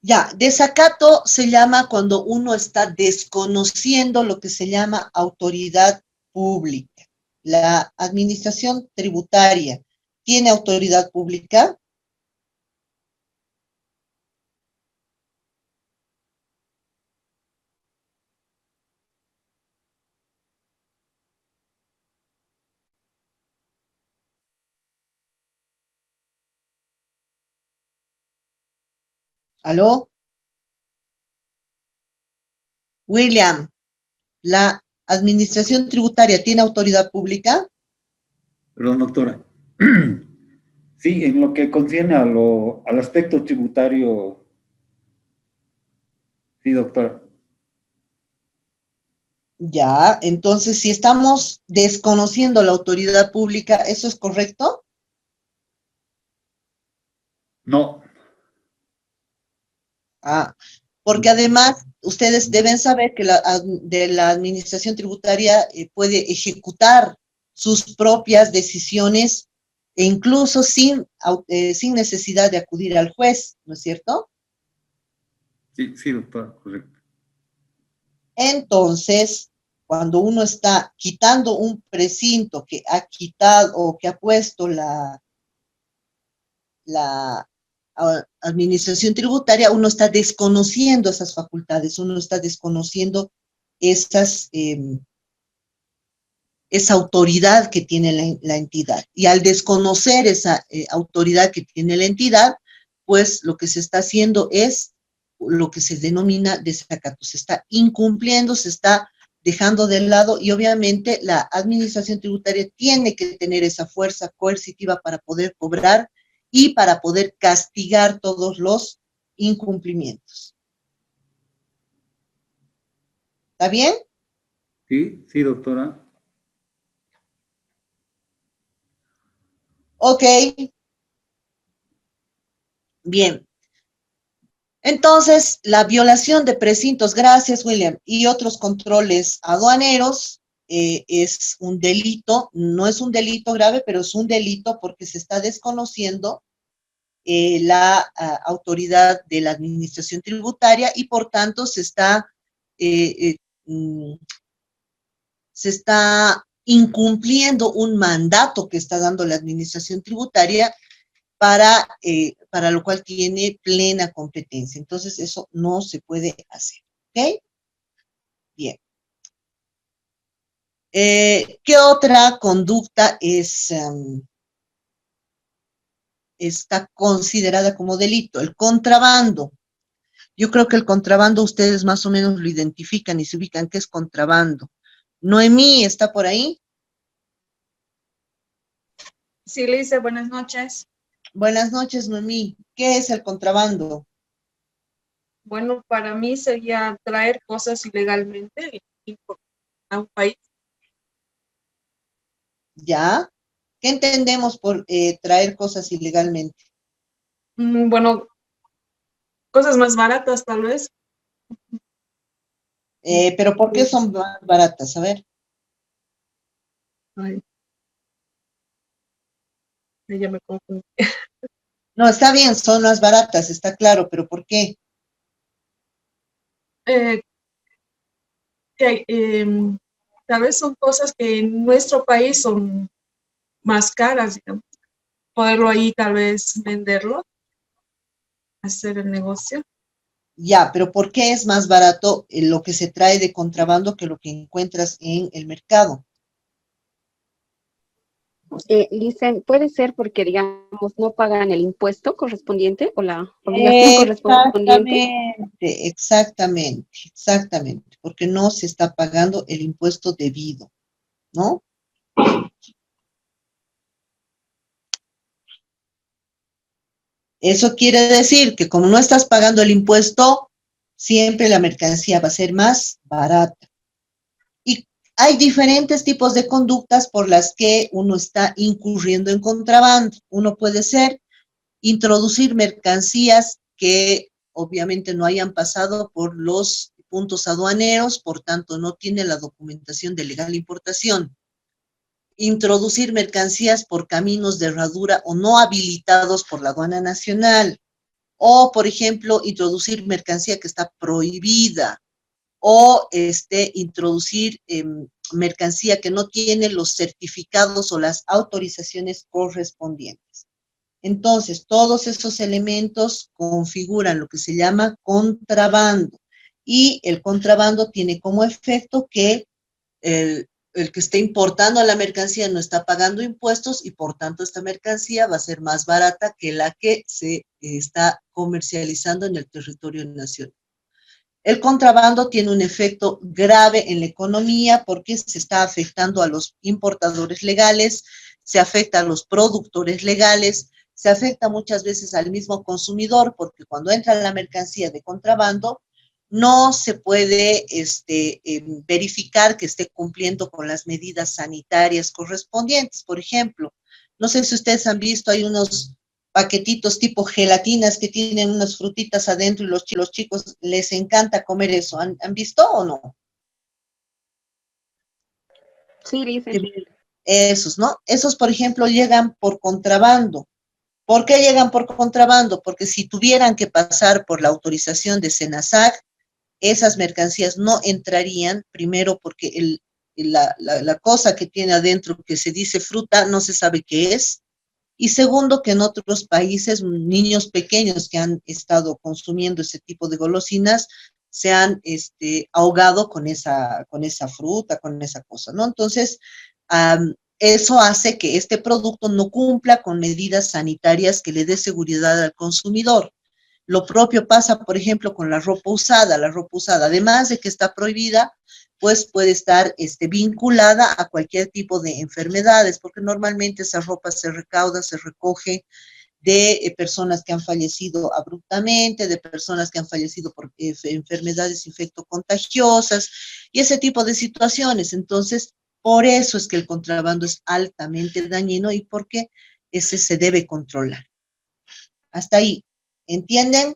Ya, desacato se llama cuando uno está desconociendo lo que se llama autoridad pública. La administración tributaria tiene autoridad pública. ¿Aló? William, ¿la administración tributaria tiene autoridad pública? Perdón, doctora. Sí, en lo que concierne al aspecto tributario, sí, doctora. Ya, entonces si estamos desconociendo la autoridad pública, ¿eso es correcto? No. Ah, porque además ustedes deben saber que de la administración tributaria puede ejecutar sus propias decisiones e incluso sin necesidad de acudir al juez, ¿no es cierto? Sí, doctora, correcto. Entonces, cuando uno está quitando un precinto que ha quitado o que ha puesto la administración tributaria, uno está desconociendo esas facultades, uno está desconociendo esa autoridad que tiene la entidad. Y al desconocer esa autoridad que tiene la entidad, pues lo que se está haciendo es lo que se denomina desacato. Se está incumpliendo, se está dejando de lado y obviamente la administración tributaria tiene que tener esa fuerza coercitiva para poder cobrar y para poder castigar todos los incumplimientos. ¿Está bien? Sí, doctora. Ok. Bien. Entonces, la violación de precintos, gracias William, y otros controles aduaneros es un delito, no es un delito grave, pero es un delito porque se está desconociendo la autoridad de la administración tributaria y por tanto se está incumpliendo un mandato que está dando la administración tributaria para lo cual tiene plena competencia. Entonces, eso no se puede hacer, ¿ok? Bien. ¿Qué otra conducta está considerada como delito? El contrabando. Yo creo que el contrabando ustedes más o menos lo identifican y se ubican qué es contrabando. Noemí, ¿está por ahí? Sí, Lice, buenas noches. Buenas noches, Noemí. ¿Qué es el contrabando? Bueno, para mí sería traer cosas ilegalmente a un país. ¿Ya? ¿Qué entendemos por traer cosas ilegalmente? Bueno, cosas más baratas tal vez. Pero ¿por qué son más baratas? A ver. Ay. Ya me confundí. No, está bien, son más baratas, está claro, pero ¿por qué? Tal vez son cosas que en nuestro país son más caras, digamos. Poderlo ahí tal vez venderlo, hacer el negocio. Ya, pero ¿por qué es más barato lo que se trae de contrabando que lo que encuentras en el mercado? Dicen, puede ser porque, digamos, no pagan el impuesto correspondiente o la obligación correspondiente. Exactamente, porque no se está pagando el impuesto debido, ¿no? Eso quiere decir que como no estás pagando el impuesto, siempre la mercancía va a ser más barata. Y hay diferentes tipos de conductas por las que uno está incurriendo en contrabando. Uno puede ser introducir mercancías que obviamente no hayan pasado por los puntos aduaneros, por tanto no tiene la documentación de legal importación. Introducir mercancías por caminos de herradura o no habilitados por la aduana nacional. O, por ejemplo, introducir mercancía que está prohibida. O introducir mercancía que no tiene los certificados o las autorizaciones correspondientes. Entonces, todos esos elementos configuran lo que se llama contrabando. Y el contrabando tiene como efecto que el que esté importando la mercancía no está pagando impuestos y por tanto esta mercancía va a ser más barata que la que se está comercializando en el territorio nacional. El contrabando tiene un efecto grave en la economía porque se está afectando a los importadores legales, se afecta a los productores legales, se afecta muchas veces al mismo consumidor porque cuando entra la mercancía de contrabando no se puede verificar que esté cumpliendo con las medidas sanitarias correspondientes. Por ejemplo, no sé si ustedes han visto, hay unos paquetitos tipo gelatinas que tienen unas frutitas adentro y los chicos les encanta comer eso. ¿Han visto o no? Sí, dicen. Esos, ¿no? Esos, por ejemplo, llegan por contrabando. ¿Por qué llegan por contrabando? Porque si tuvieran que pasar por la autorización de SENASAC, esas mercancías no entrarían, primero porque la cosa que tiene adentro que se dice fruta no se sabe qué es, y segundo que en otros países niños pequeños que han estado consumiendo ese tipo de golosinas se han ahogado con esa fruta, con esa cosa, ¿no? Entonces, eso hace que este producto no cumpla con medidas sanitarias que le dé seguridad al consumidor. Lo propio pasa, por ejemplo, con la ropa usada. La ropa usada, además de que está prohibida, pues puede estar vinculada a cualquier tipo de enfermedades, porque normalmente esa ropa se recauda, se recoge de personas que han fallecido abruptamente, de personas que han fallecido por enfermedades infectocontagiosas y ese tipo de situaciones. Entonces, por eso es que el contrabando es altamente dañino y porque ese se debe controlar. Hasta ahí. ¿Entienden?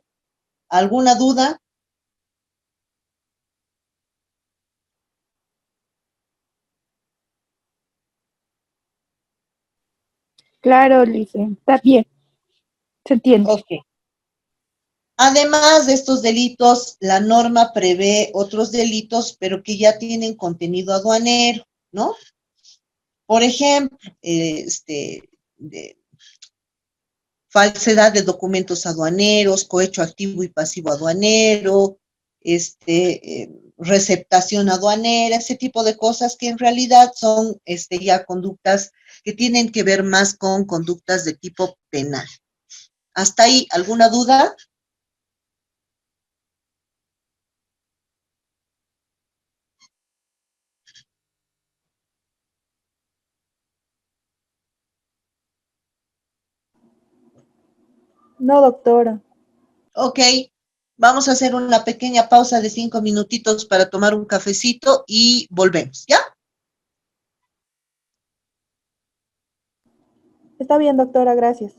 ¿Alguna duda? Claro, Lice, está bien, se entiende. Ok. Además de estos delitos, la norma prevé otros delitos, pero que ya tienen contenido aduanero, ¿no? Por ejemplo, falsedad de documentos aduaneros, cohecho activo y pasivo aduanero, receptación aduanera, ese tipo de cosas que en realidad son ya conductas que tienen que ver más con conductas de tipo penal. ¿Hasta ahí alguna duda? No, doctora. Ok, vamos a hacer una pequeña pausa de 5 minutitos para tomar un cafecito y volvemos, ¿ya? Está bien, doctora, gracias.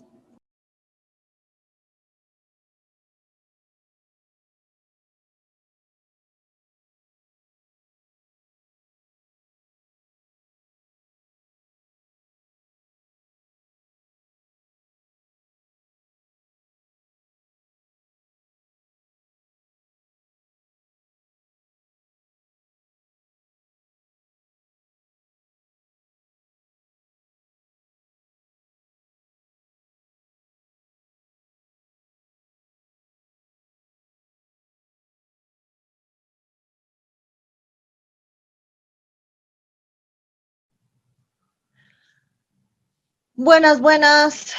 Buenas, buenas.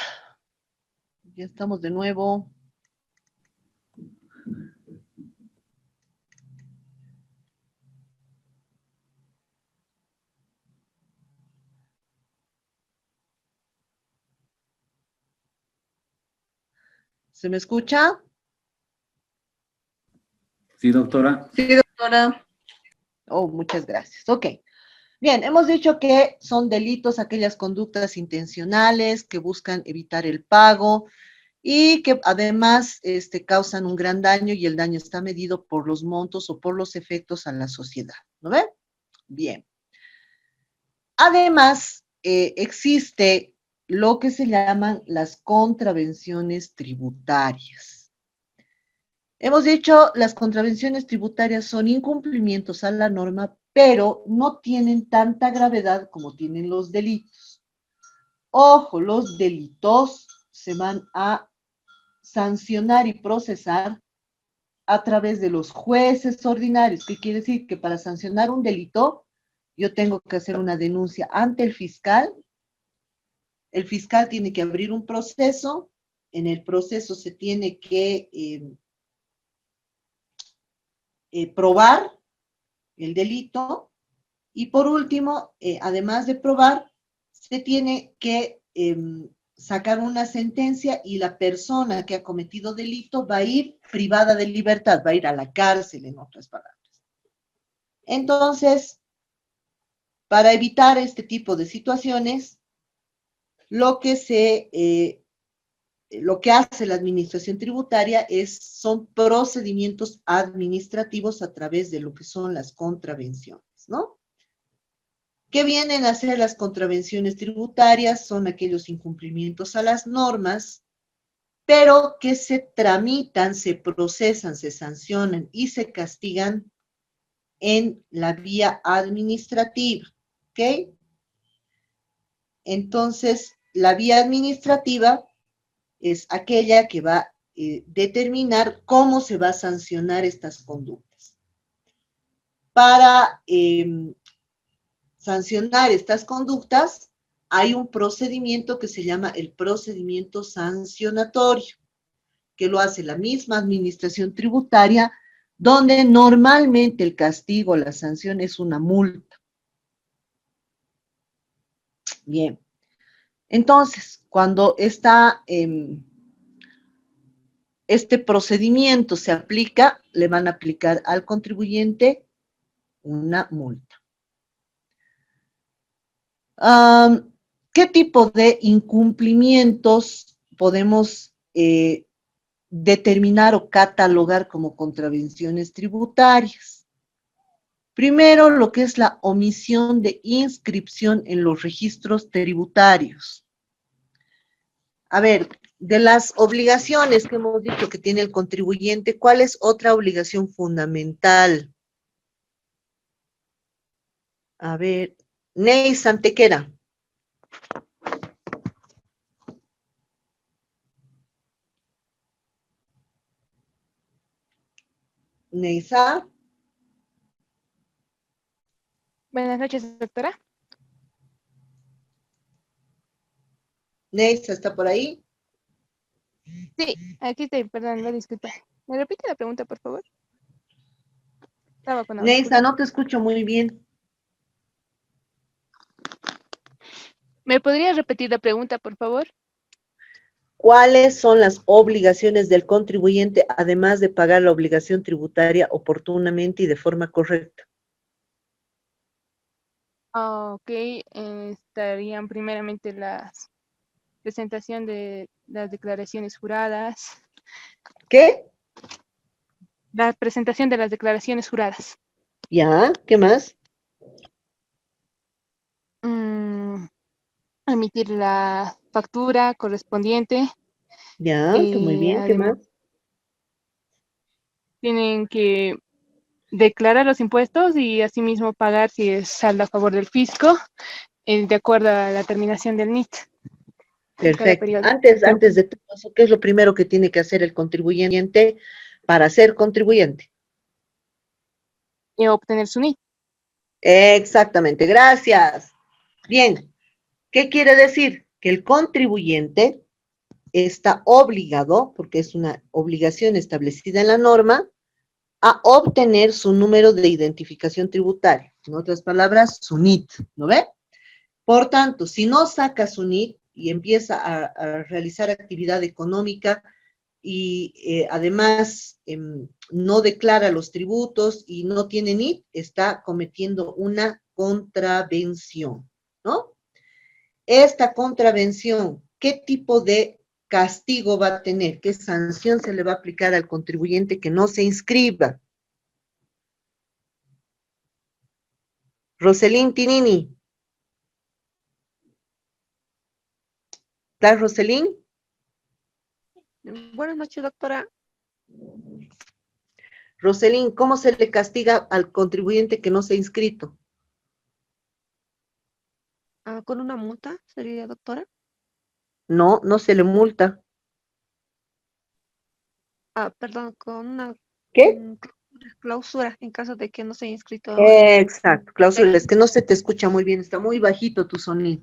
Ya estamos de nuevo. ¿Se me escucha? Sí, doctora. Sí, doctora. Oh, muchas gracias. Ok. Bien, hemos dicho que son delitos aquellas conductas intencionales que buscan evitar el pago y que además causan un gran daño y el daño está medido por los montos o por los efectos a la sociedad. ¿No ve? Bien. Además, existe lo que se llaman las contravenciones tributarias. Hemos dicho, las contravenciones tributarias son incumplimientos a la norma, pero no tienen tanta gravedad como tienen los delitos. Ojo, los delitos se van a sancionar y procesar a través de los jueces ordinarios. ¿Qué quiere decir? Que para sancionar un delito, yo tengo que hacer una denuncia ante el fiscal tiene que abrir un proceso, en el proceso se tiene que probar el delito, y por último, además de probar, se tiene que sacar una sentencia y la persona que ha cometido delito va a ir privada de libertad, va a ir a la cárcel, en otras palabras. Entonces, para evitar este tipo de situaciones, lo que hace la administración tributaria son procedimientos administrativos a través de lo que son las contravenciones, ¿no? ¿Qué vienen a hacer las contravenciones tributarias? Son aquellos incumplimientos a las normas, pero que se tramitan, se procesan, se sancionan y se castigan en la vía administrativa, ¿ok? Entonces, la vía administrativa es aquella que va a determinar cómo se va a sancionar estas conductas. Para sancionar estas conductas, hay un procedimiento que se llama el procedimiento sancionatorio, que lo hace la misma administración tributaria, donde normalmente el castigo, la sanción es una multa. Bien. Entonces, cuando este procedimiento se aplica, le van a aplicar al contribuyente una multa. ¿qué tipo de incumplimientos podemos determinar o catalogar como contravenciones tributarias? Primero, lo que es la omisión de inscripción en los registros tributarios. A ver, de las obligaciones que hemos dicho que tiene el contribuyente, ¿cuál es otra obligación fundamental? A ver, Ney Santequera. Neisa. Buenas noches, doctora. Neisa, ¿está por ahí? Sí, aquí estoy, perdón, la disculpa. ¿Me repite la pregunta, por favor? Estaba con Neisa, no te escucho muy bien. ¿Me podría repetir la pregunta, por favor? ¿Cuáles son las obligaciones del contribuyente, además de pagar la obligación tributaria oportunamente y de forma correcta? Ok, estarían primeramente la presentación de las declaraciones juradas. ¿Qué? La presentación de las declaraciones juradas. Ya, ¿qué más? Emitir la factura correspondiente. Ya, está muy bien, ¿qué más? Tienen que declarar los impuestos y asimismo pagar si es saldo a favor del fisco, de acuerdo a la terminación del NIT. Perfecto. Antes de todo eso, ¿qué es lo primero que tiene que hacer el contribuyente para ser contribuyente? Y obtener su NIT. Exactamente, gracias. Bien, ¿qué quiere decir? Que el contribuyente está obligado, porque es una obligación establecida en la norma, a obtener su número de identificación tributaria. En otras palabras, su NIT, ¿no ve? Por tanto, si no saca su NIT y empieza a realizar actividad económica y además no declara los tributos y no tiene NIT, está cometiendo una contravención, ¿no? Esta contravención, ¿qué tipo de castigo va a tener? ¿Qué sanción se le va a aplicar al contribuyente que no se inscriba? Roselín Tinini. ¿Estás, Roselín? Buenas noches, doctora. Roselín, ¿cómo se le castiga al contribuyente que no se ha inscrito? ¿Con una multa sería, doctora? No, no se le multa. Perdón, con una ¿Qué? clausura en caso de que no se haya inscrito. Exacto, clausura. Es que no se te escucha muy bien, está muy bajito tu sonido.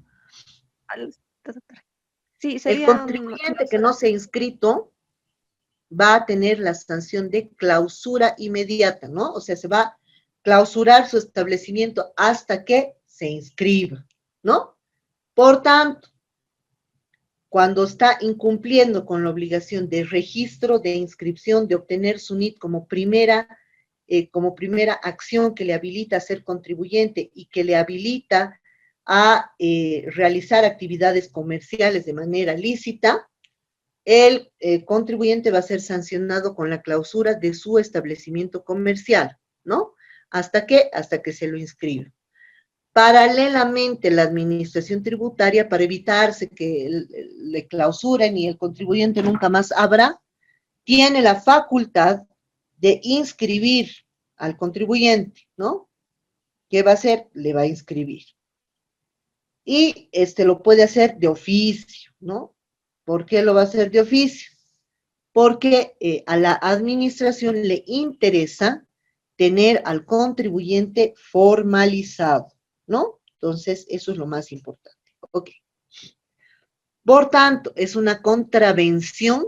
Sí, El sería contribuyente que no se ha inscrito va a tener la sanción de clausura inmediata, ¿no? O sea, se va a clausurar su establecimiento hasta que se inscriba, ¿no? Por tanto, cuando está incumpliendo con la obligación de registro, de inscripción, de obtener su NIT como primera acción que le habilita a ser contribuyente y que le habilita a realizar actividades comerciales de manera lícita, el contribuyente va a ser sancionado con la clausura de su establecimiento comercial, ¿no? ¿Hasta qué? Hasta que se lo inscriba. Paralelamente, la administración tributaria, para evitarse que le clausuren y el contribuyente nunca más abra, tiene la facultad de inscribir al contribuyente, ¿no? ¿Qué va a hacer? Le va a inscribir. Y lo puede hacer de oficio, ¿no? ¿Por qué lo va a hacer de oficio? Porque a la administración le interesa tener al contribuyente formalizado, ¿no? Entonces, eso es lo más importante. Ok. Por tanto, es una contravención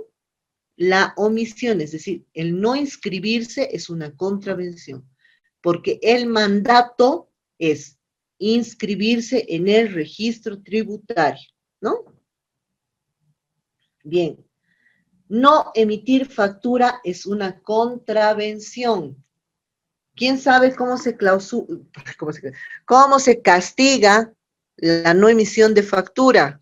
la omisión, es decir, el no inscribirse es una contravención, porque el mandato es inscribirse en el registro tributario, ¿no? Bien. No emitir factura es una contravención. ¿Quién sabe cómo se castiga la no emisión de factura.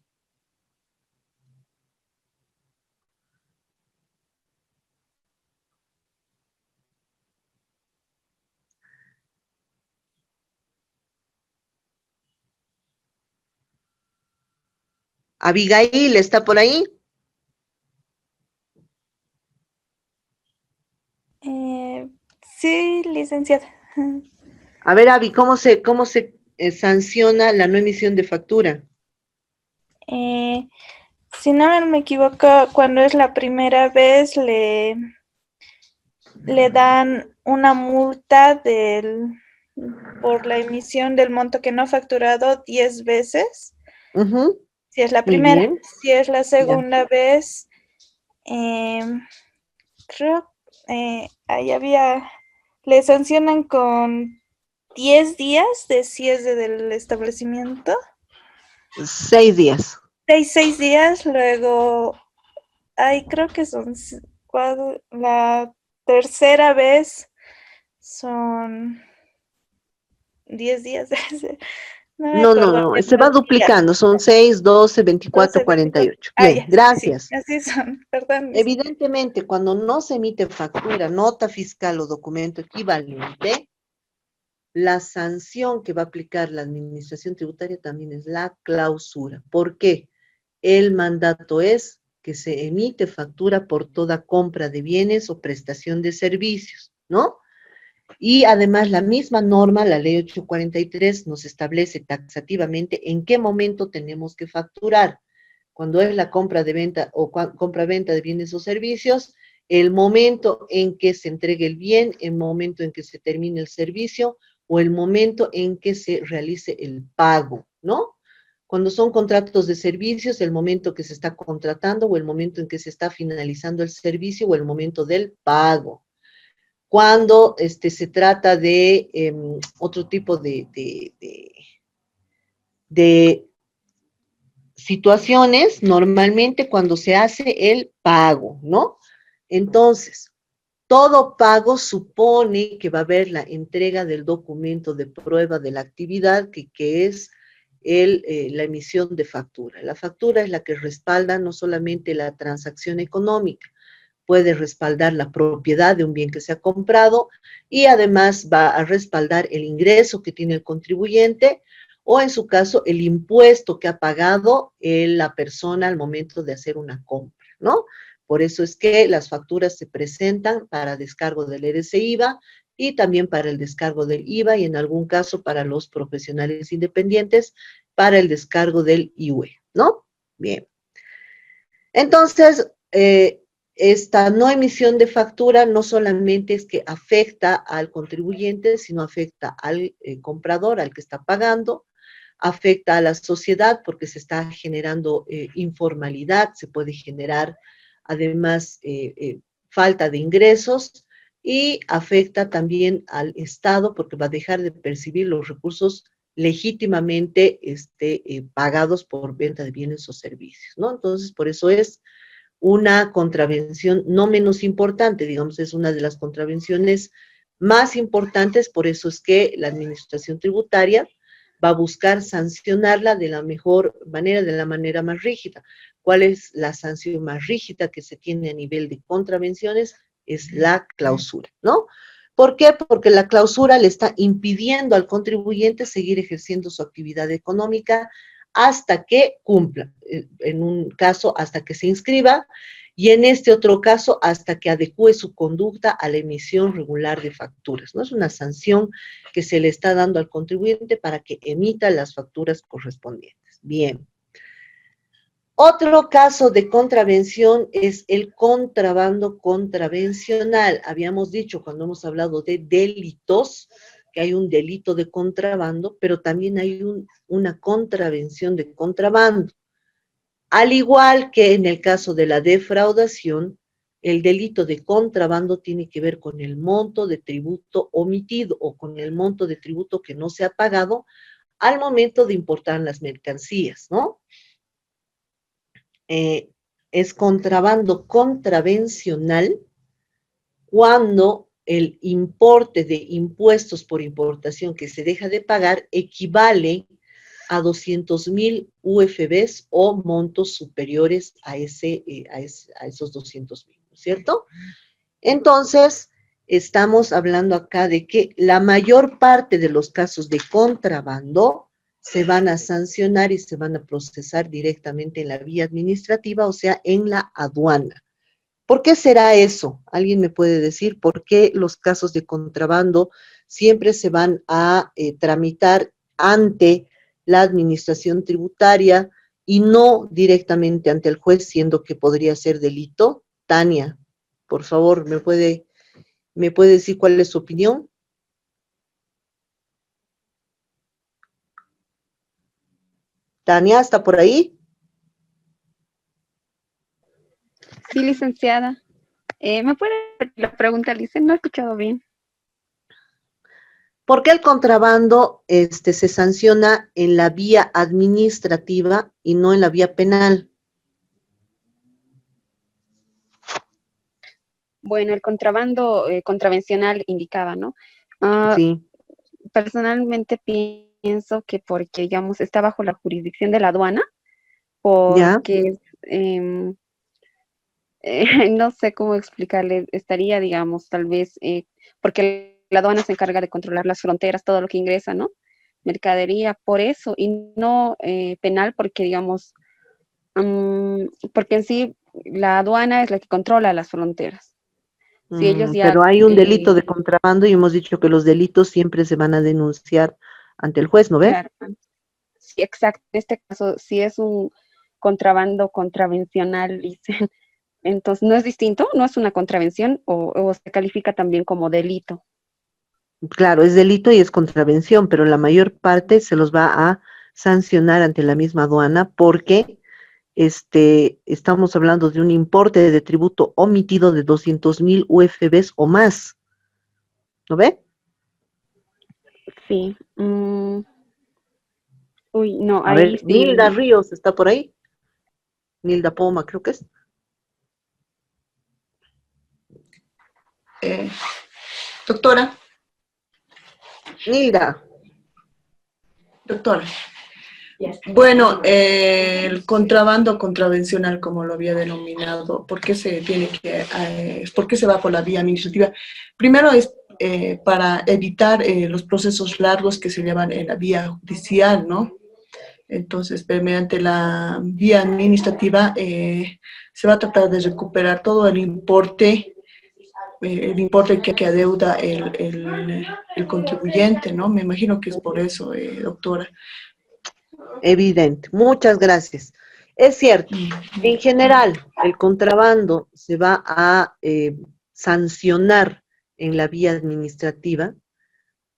Abigail, ¿está por ahí? Sí, licenciada. A ver, Abby, ¿cómo se sanciona la no emisión de factura? Si no me equivoco, cuando es la primera vez le dan una multa por la emisión del monto que no ha facturado 10 veces. Si es la Muy primera. bien. Si es la segunda vez, creo ahí le sancionan con 10 días de cierre del establecimiento. 6 días. 6 días, luego, creo que son la tercera vez son 10 días. No, se va duplicando, son 6, 12, 24, 48. Bien, gracias. Sí, así son, perdón. Evidentemente, cuando no se emite factura, nota fiscal o documento equivalente, la sanción que va a aplicar la administración tributaria también es la clausura. ¿Por qué? El mandato es que se emite factura por toda compra de bienes o prestación de servicios, ¿no? Y además la misma norma, la ley 843, nos establece taxativamente en qué momento tenemos que facturar. Cuando es la compra de venta o compra-venta de bienes o servicios, el momento en que se entregue el bien, el momento en que se termine el servicio o el momento en que se realice el pago, ¿no? Cuando son contratos de servicios, el momento que se está contratando o el momento en que se está finalizando el servicio o el momento del pago. Cuando se trata de otro tipo de situaciones, normalmente cuando se hace el pago, ¿no? Entonces, todo pago supone que va a haber la entrega del documento de prueba de la actividad, que es la emisión de factura. La factura es la que respalda no solamente la transacción económica, puede respaldar la propiedad de un bien que se ha comprado y además va a respaldar el ingreso que tiene el contribuyente o en su caso el impuesto que ha pagado la persona al momento de hacer una compra, ¿no? Por eso es que las facturas se presentan para descargo del ERC-IVA y también para el descargo del IVA y en algún caso para los profesionales independientes para el descargo del IUE, ¿no? Bien. Entonces, esta no emisión de factura no solamente es que afecta al contribuyente, sino afecta al comprador, al que está pagando, afecta a la sociedad porque se está generando informalidad, se puede generar además falta de ingresos y afecta también al Estado porque va a dejar de percibir los recursos legítimamente pagados por venta de bienes o servicios, ¿no? Entonces, por eso es una contravención no menos importante, digamos, es una de las contravenciones más importantes, por eso es que la administración tributaria va a buscar sancionarla de la mejor manera, de la manera más rígida. ¿Cuál es la sanción más rígida que se tiene a nivel de contravenciones? Es la clausura, ¿no? ¿Por qué? Porque la clausura le está impidiendo al contribuyente seguir ejerciendo su actividad económica hasta que cumpla, en un caso hasta que se inscriba y en este otro caso hasta que adecue su conducta a la emisión regular de facturas, ¿no? Es una sanción que se le está dando al contribuyente para que emita las facturas correspondientes. Bien. Otro caso de contravención es el contrabando contravencional. Habíamos dicho cuando hemos hablado de delitos, que hay un delito de contrabando, pero también hay una contravención de contrabando. Al igual que en el caso de la defraudación, el delito de contrabando tiene que ver con el monto de tributo omitido o con el monto de tributo que no se ha pagado al momento de importar las mercancías, ¿no? Es contrabando contravencional cuando el importe de impuestos por importación que se deja de pagar equivale a 200.000 UFBs o montos superiores a esos 200.000, ¿no es cierto? Entonces, estamos hablando acá de que la mayor parte de los casos de contrabando se van a sancionar y se van a procesar directamente en la vía administrativa, o sea, en la aduana. ¿Por qué será eso? ¿Alguien me puede decir por qué los casos de contrabando siempre se van a tramitar ante la administración tributaria y no directamente ante el juez, siendo que podría ser delito? Tania, por favor, ¿me puede decir cuál es su opinión? Tania, ¿está por ahí? Sí, licenciada. ¿Me puede repetir la pregunta, Lice? No he escuchado bien. ¿Por qué el contrabando se sanciona en la vía administrativa y no en la vía penal? Bueno, el contrabando contravencional indicaba, ¿no? Sí. Personalmente pienso que porque, digamos, está bajo la jurisdicción de la aduana, ¿Ya? porque no sé cómo explicarle, estaría, digamos, tal vez, porque la aduana se encarga de controlar las fronteras, todo lo que ingresa, ¿no? Mercadería, por eso, y no penal, porque, digamos, porque en sí la aduana es la que controla las fronteras. Si ellos ya, Pero hay un delito de contrabando y hemos dicho que los delitos siempre se van a denunciar ante el juez, ¿no ve? claro, sí, exacto, en este caso, si es un contrabando contravencional, dicen, entonces no es distinto, no es una contravención o se califica también como delito. Claro, es delito y es contravención, pero la mayor parte se los va a sancionar ante la misma aduana porque estamos hablando de un importe de tributo omitido de 200.000 UFBs o más. ¿No ve? Sí. Uy, no, A ahí ver, sí. Nilda Ríos, ¿está por ahí? Nilda Poma, creo que es. Doctora. Nilda. Doctora. Bueno, el contrabando contravencional, como lo había denominado, ¿por qué se tiene por qué se va por la vía administrativa? Primero es para evitar los procesos largos que se llevan en la vía judicial, ¿no? Entonces, mediante la vía administrativa se va a tratar de recuperar todo el importe que adeuda el contribuyente, ¿no? Me imagino que es por eso, doctora. Evidente. Muchas gracias. Es cierto, en general, el contrabando se va a sancionar en la vía administrativa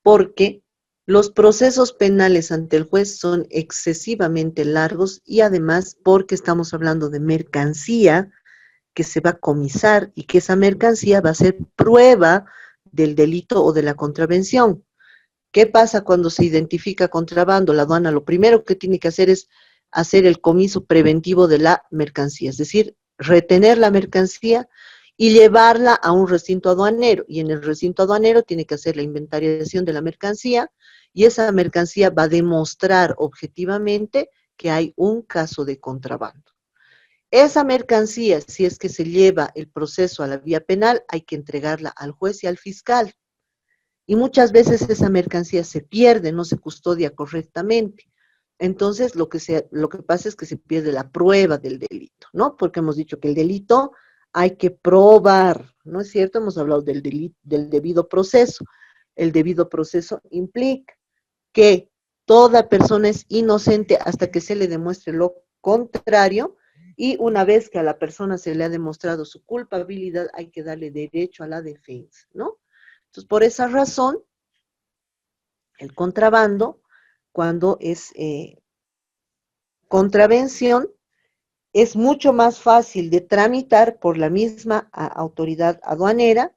porque los procesos penales ante el juez son excesivamente largos y además porque estamos hablando de mercancía que se va a comisar y que esa mercancía va a ser prueba del delito o de la contravención. ¿Qué pasa cuando se identifica contrabando? La aduana lo primero que tiene que hacer es hacer el comiso preventivo de la mercancía, es decir, retener la mercancía y llevarla a un recinto aduanero. Y en el recinto aduanero tiene que hacer la inventariación de la mercancía y esa mercancía va a demostrar objetivamente que hay un caso de contrabando. Esa mercancía, si es que se lleva el proceso a la vía penal, hay que entregarla al juez y al fiscal. Y muchas veces esa mercancía se pierde, no se custodia correctamente. Entonces, lo que pasa es que se pierde la prueba del delito, ¿no? Porque hemos dicho que el delito hay que probar, ¿no es cierto? Hemos hablado del debido proceso. El debido proceso implica que toda persona es inocente hasta que se le demuestre lo contrario, y una vez que a la persona se le ha demostrado su culpabilidad, hay que darle derecho a la defensa, ¿no? Entonces, por esa razón, el contrabando, cuando es contravención, es mucho más fácil de tramitar por la misma autoridad aduanera,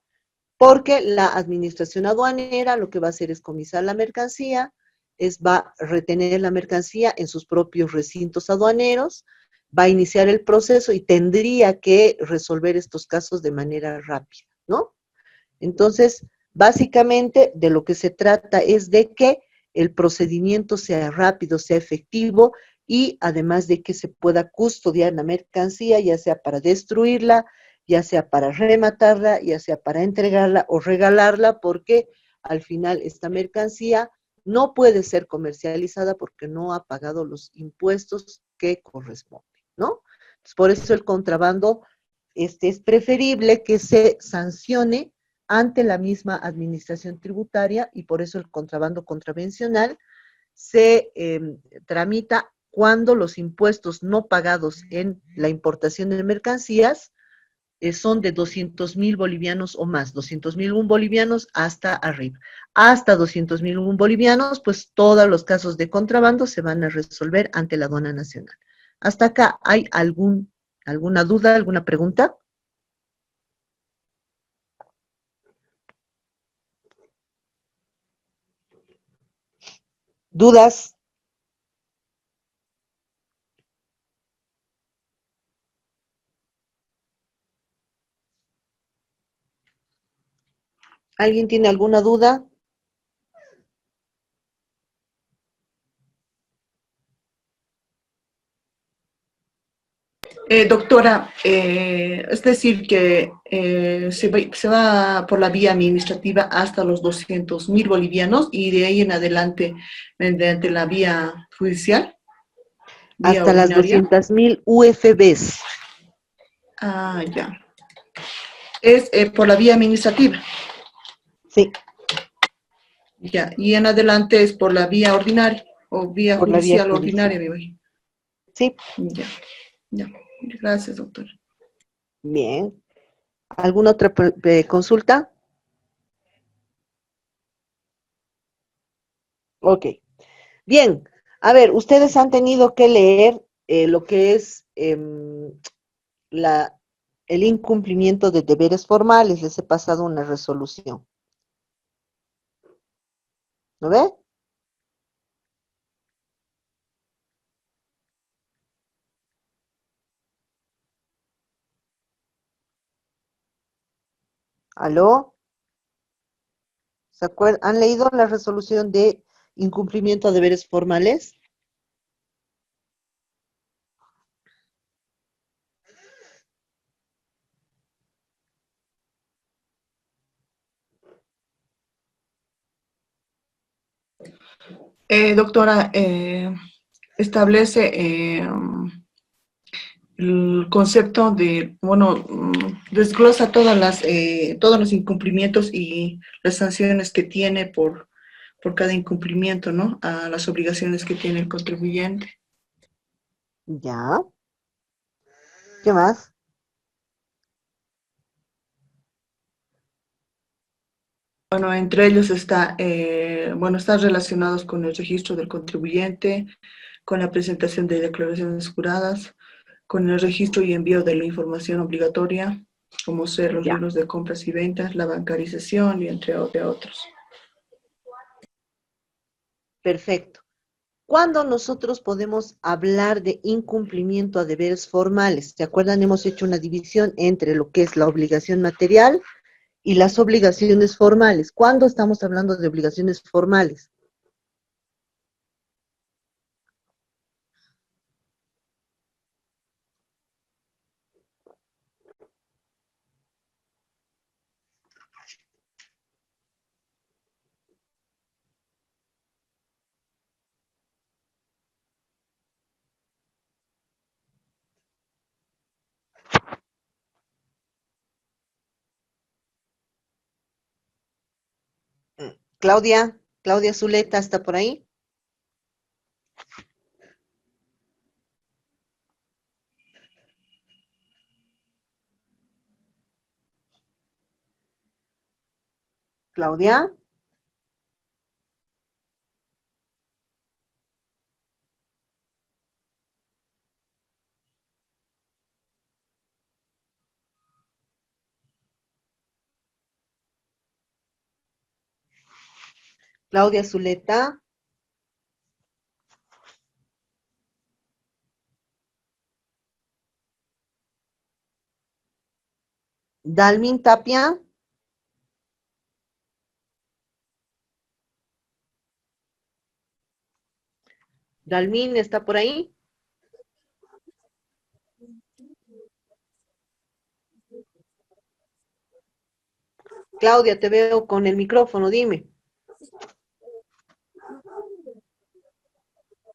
porque la administración aduanera lo que va a hacer es comisar la mercancía, va a retener la mercancía en sus propios recintos aduaneros, va a iniciar el proceso y tendría que resolver estos casos de manera rápida, ¿no? Entonces, básicamente de lo que se trata es de que el procedimiento sea rápido, sea efectivo y además de que se pueda custodiar la mercancía, ya sea para destruirla, ya sea para rematarla, ya sea para entregarla o regalarla, porque al final esta mercancía no puede ser comercializada porque no ha pagado los impuestos que corresponden, ¿no? Entonces, por eso el contrabando es preferible que se sancione ante la misma administración tributaria y por eso el contrabando contravencional se tramita cuando los impuestos no pagados en la importación de mercancías son de 200.000 bolivianos o más, 200.000 bolivianos hasta arriba. Hasta 200.000 bolivianos, pues todos los casos de contrabando se van a resolver ante la aduana nacional. Hasta acá, ¿hay alguna duda, alguna pregunta? ¿Dudas? ¿Alguien tiene alguna duda? Doctora, es decir que se va por la vía administrativa hasta los 200.000 bolivianos y de ahí en adelante mediante la vía judicial, vía Hasta las ordinaria. 200.000 UFBs. Ah, ya. Es por la vía administrativa. Sí. Ya, y en adelante es por la vía ordinaria o vía Por la vía judicial judicial. ordinaria, me imagino. Sí. Ya, ya. Gracias, doctora. Bien. ¿Alguna otra consulta? Ok. Bien. A ver, ustedes han tenido que leer lo que es el incumplimiento de deberes formales. Les he pasado una resolución. ¿Lo ve? ¿Aló? ¿Han leído la resolución de incumplimiento de deberes formales? Doctora, establece el concepto de, bueno, desglosa todos los incumplimientos y las sanciones que tiene por cada incumplimiento, ¿no? A las obligaciones que tiene el contribuyente. Ya. ¿Qué más? Bueno, entre ellos están relacionados con el registro del contribuyente, con la presentación de declaraciones juradas, con el registro y envío de la información obligatoria, como ser los libros de compras y ventas, la bancarización y entre otros. Perfecto. ¿Cuándo nosotros podemos hablar de incumplimiento a deberes formales? ¿Se acuerdan? Hemos hecho una división entre lo que es la obligación material y las obligaciones formales. ¿Cuándo estamos hablando de obligaciones formales? Claudia Zuleta, ¿está por ahí? Claudia. Claudia Zuleta. Dalmin Tapia. Dalmín está por ahí. Claudia, te veo con el micrófono, dime.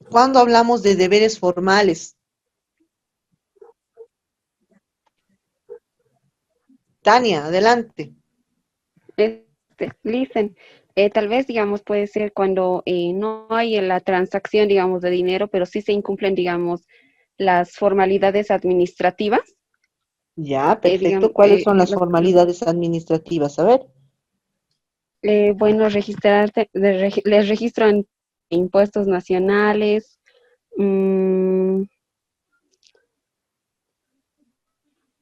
¿Cuándo hablamos de deberes formales? Tania, adelante. Listen, tal vez, digamos, puede ser cuando no hay la transacción, digamos, de dinero, pero sí se incumplen, digamos, las formalidades administrativas. Ya, perfecto. Digamos, ¿Cuáles son las formalidades administrativas? A ver. Bueno, registrarte, les registran impuestos nacionales,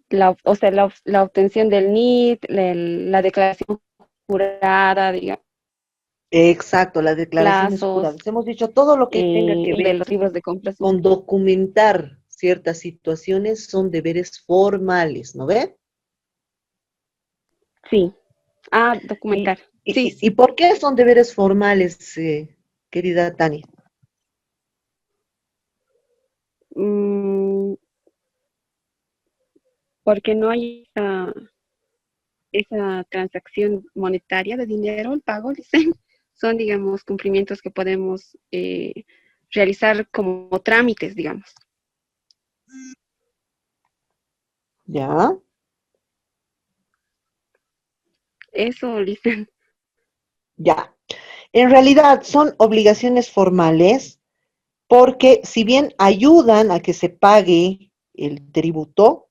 la obtención del NIT, la declaración jurada, digamos, Exacto, las declaraciones plazos, juradas. Hemos dicho todo lo que tenga que de ver los libros de compras. con documentar ciertas situaciones son deberes formales, ¿no ve? Sí. Documentar. Sí. ¿Y por qué son deberes formales, querida Tania? Porque no hay esa transacción monetaria de dinero, el pago, dicen, son, digamos, cumplimientos que podemos realizar como trámites, digamos. ¿Ya? Eso, dicen. Ya. En realidad son obligaciones formales porque si bien ayudan a que se pague el tributo,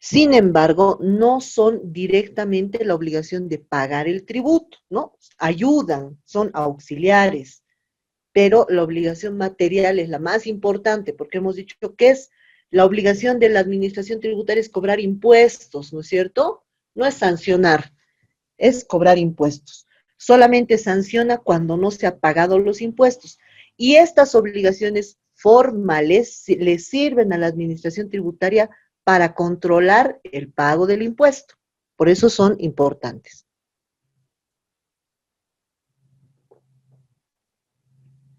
sin embargo, no son directamente la obligación de pagar el tributo, ¿no? Ayudan, son auxiliares, pero la obligación material es la más importante, porque hemos dicho que es la obligación de la administración tributaria es cobrar impuestos, ¿no es cierto? No es sancionar, es cobrar impuestos. Solamente sanciona cuando no se han pagado los impuestos. Y estas obligaciones formales le sirven a la administración tributaria para controlar el pago del impuesto. Por eso son importantes.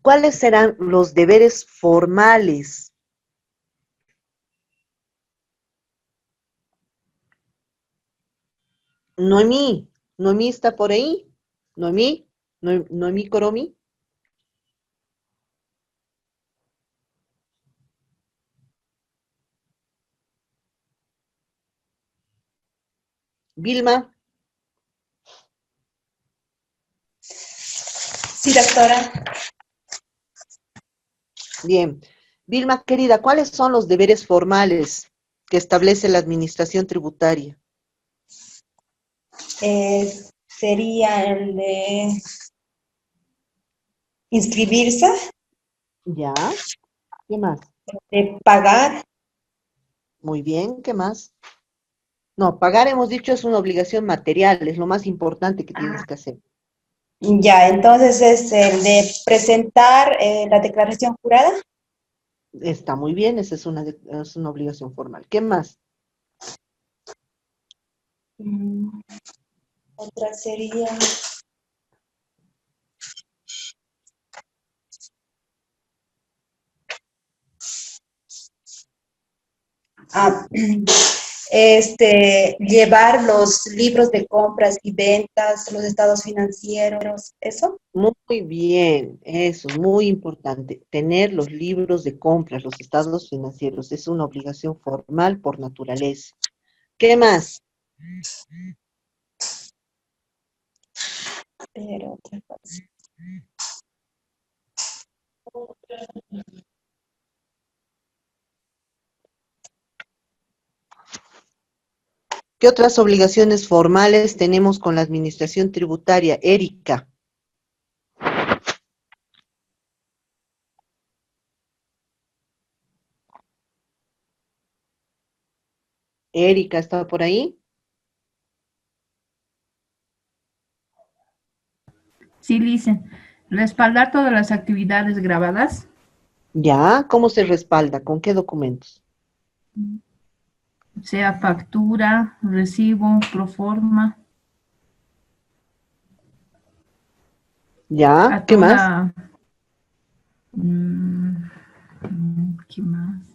¿Cuáles serán los deberes formales? Noemí está por ahí. Noemí Coromi. Vilma. Sí, doctora. Bien. Vilma, querida, ¿cuáles son los deberes formales que establece la administración tributaria? Sería el de inscribirse. Ya. ¿Qué más? De pagar. Muy bien, ¿qué más? No, pagar hemos dicho es una obligación material, es lo más importante que tienes que hacer. Ya, entonces es el de presentar la declaración jurada. Está muy bien, esa es una obligación formal. ¿Qué más? Otra sería... llevar los libros de compras y ventas, los estados financieros, ¿eso? Muy bien, eso es muy importante. Tener los libros de compras, los estados financieros, es una obligación formal por naturaleza. ¿Qué más? Pero otra cosa. ¿Qué otras obligaciones formales tenemos con la administración tributaria? Erika. Erika, ¿está por ahí? Sí, dicen, respaldar todas las actividades grabadas. Ya, ¿cómo se respalda? ¿Con qué documentos? Sea factura, recibo, proforma. Ya, ¿qué más? ¿Qué más?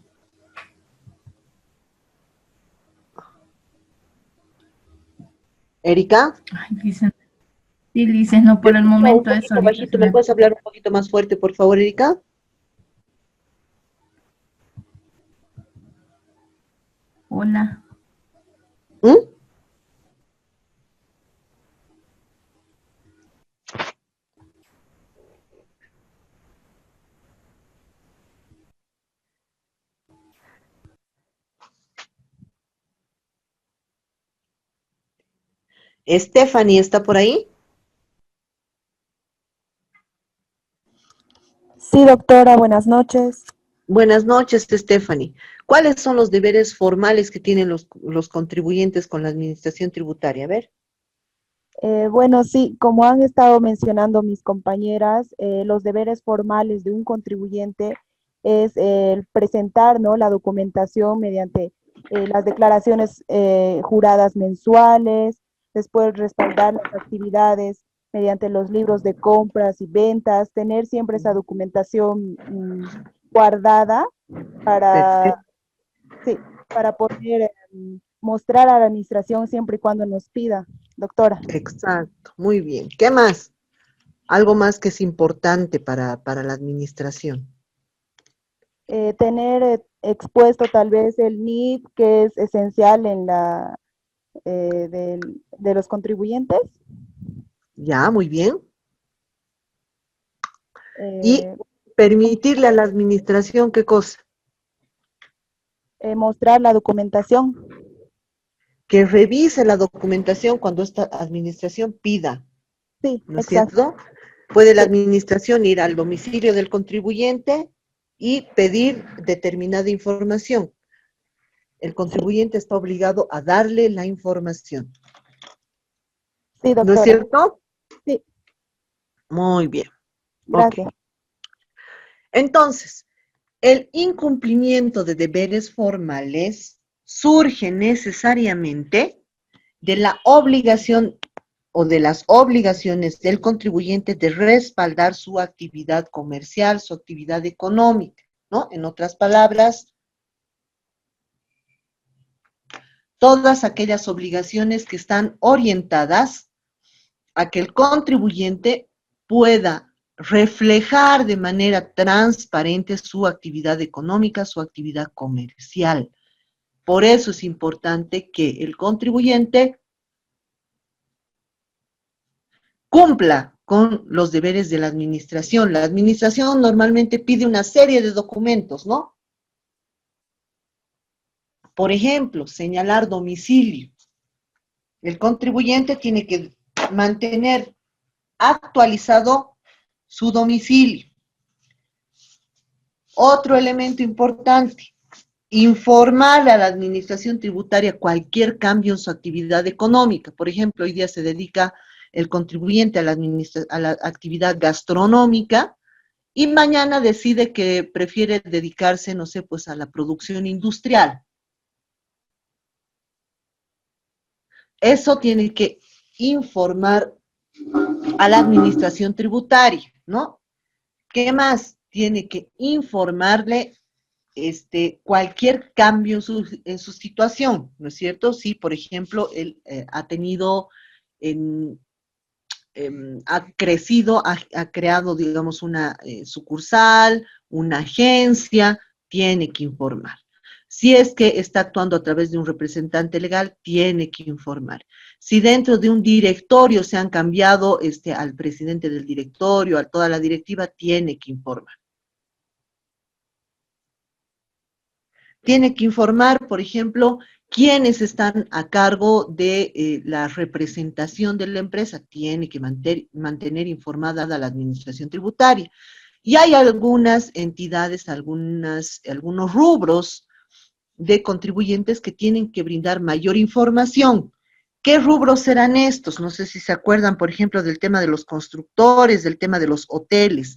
Erika. Ay, dicen. Sí, Lice, no, por el Un momento poquito eso. bajito, ¿me puedes hablar un poquito más fuerte, por favor, Erika? Hola. ¿Mm? Stephanie, ¿está por ahí? Sí, doctora, buenas noches. Buenas noches, Stephanie. ¿Cuáles son los deberes formales que tienen los contribuyentes con la administración tributaria? A ver. Bueno, sí, como han estado mencionando mis compañeras, los deberes formales de un contribuyente es el presentar, ¿no?, la documentación mediante las declaraciones juradas mensuales, después respaldar las actividades mediante los libros de compras y ventas, tener siempre esa documentación guardada para, sí, para poder mostrar a la administración siempre y cuando nos pida, doctora. Exacto, muy bien. ¿Qué más? Algo más que es importante para la administración. Tener expuesto tal vez el NIF, que es esencial en la de los contribuyentes. Ya, muy bien. Y permitirle a la administración, ¿qué cosa? Mostrar la documentación. Que revise la documentación cuando esta administración pida. Sí, ¿no es exacto. cierto? Puede la administración ir al domicilio del contribuyente y pedir determinada información. El contribuyente está obligado a darle la información. Sí, doctora. ¿No es cierto? Sí. Muy bien. Gracias. Ok. Entonces, el incumplimiento de deberes formales surge necesariamente de la obligación o de las obligaciones del contribuyente de respaldar su actividad comercial, su actividad económica, ¿no? En otras palabras, todas aquellas obligaciones que están orientadas a que el contribuyente pueda reflejar de manera transparente su actividad económica, su actividad comercial. Por eso es importante que el contribuyente cumpla con los deberes de la administración. La administración normalmente pide una serie de documentos, ¿no? Por ejemplo, señalar domicilio. El contribuyente tiene que mantener actualizado su domicilio. Otro elemento importante, informarle a la administración tributaria cualquier cambio en su actividad económica. Por ejemplo, hoy día se dedica el contribuyente a la actividad gastronómica y mañana decide que prefiere dedicarse, no sé, pues a la producción industrial. Eso tiene que informar a la administración tributaria, ¿no? ¿Qué más? Tiene que informarle cualquier cambio en su situación, ¿no es cierto? Si, por ejemplo, él ha tenido, ha crecido, ha creado, digamos, una sucursal, una agencia, tiene que informar. Si es que está actuando a través de un representante legal, tiene que informar. Si dentro de un directorio se han cambiado al presidente del directorio, a toda la directiva, tiene que informar. Tiene que informar, por ejemplo, quiénes están a cargo de la representación de la empresa. Tiene que mantener informada a la administración tributaria. Y hay algunas entidades, algunos rubros de contribuyentes que tienen que brindar mayor información. ¿Qué rubros serán estos? No sé si se acuerdan, por ejemplo, del tema de los constructores, del tema de los hoteles,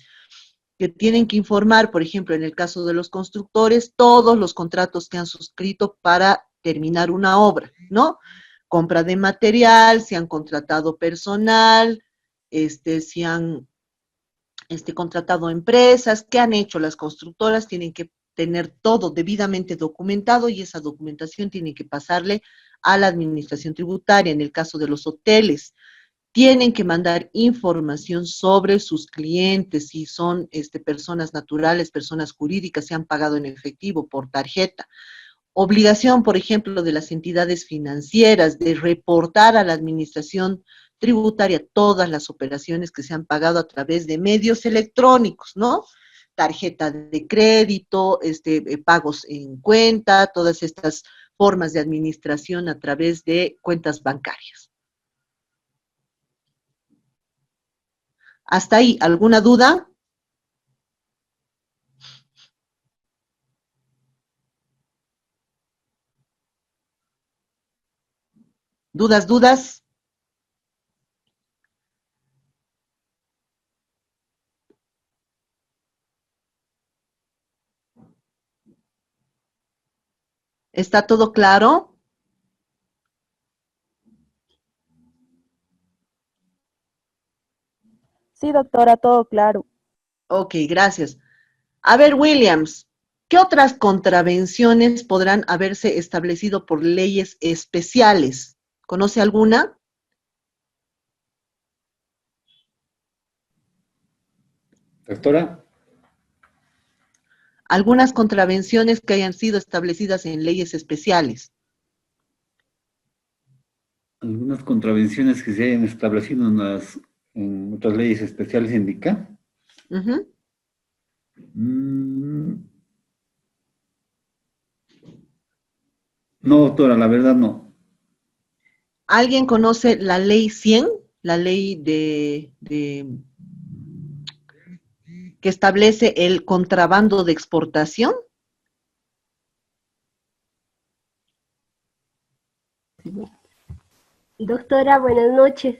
que tienen que informar, por ejemplo, en el caso de los constructores, todos los contratos que han suscrito para terminar una obra, ¿no? Compra de material, si han contratado personal, si han contratado empresas, ¿qué han hecho las constructoras? Tienen que tener todo debidamente documentado y esa documentación tiene que pasarle a la administración tributaria. En el caso de los hoteles, tienen que mandar información sobre sus clientes, si son personas naturales, personas jurídicas, si han pagado en efectivo, por tarjeta. Obligación, por ejemplo, de las entidades financieras de reportar a la administración tributaria todas las operaciones que se han pagado a través de medios electrónicos, ¿no? Tarjeta de crédito, pagos en cuenta, todas estas formas de administración a través de cuentas bancarias. ¿Hasta ahí alguna duda? ¿Dudas? ¿Está todo claro? Sí, doctora, todo claro. Ok, gracias. A ver, Williams, ¿qué otras contravenciones podrán haberse establecido por leyes especiales? ¿Conoce alguna? Doctora. Algunas contravenciones que hayan sido establecidas en leyes especiales. Algunas contravenciones que se hayan establecido en otras leyes especiales indica. No, doctora, la verdad no. ¿Alguien conoce la ley 100? La ley que establece el contrabando de exportación. Doctora, buenas noches.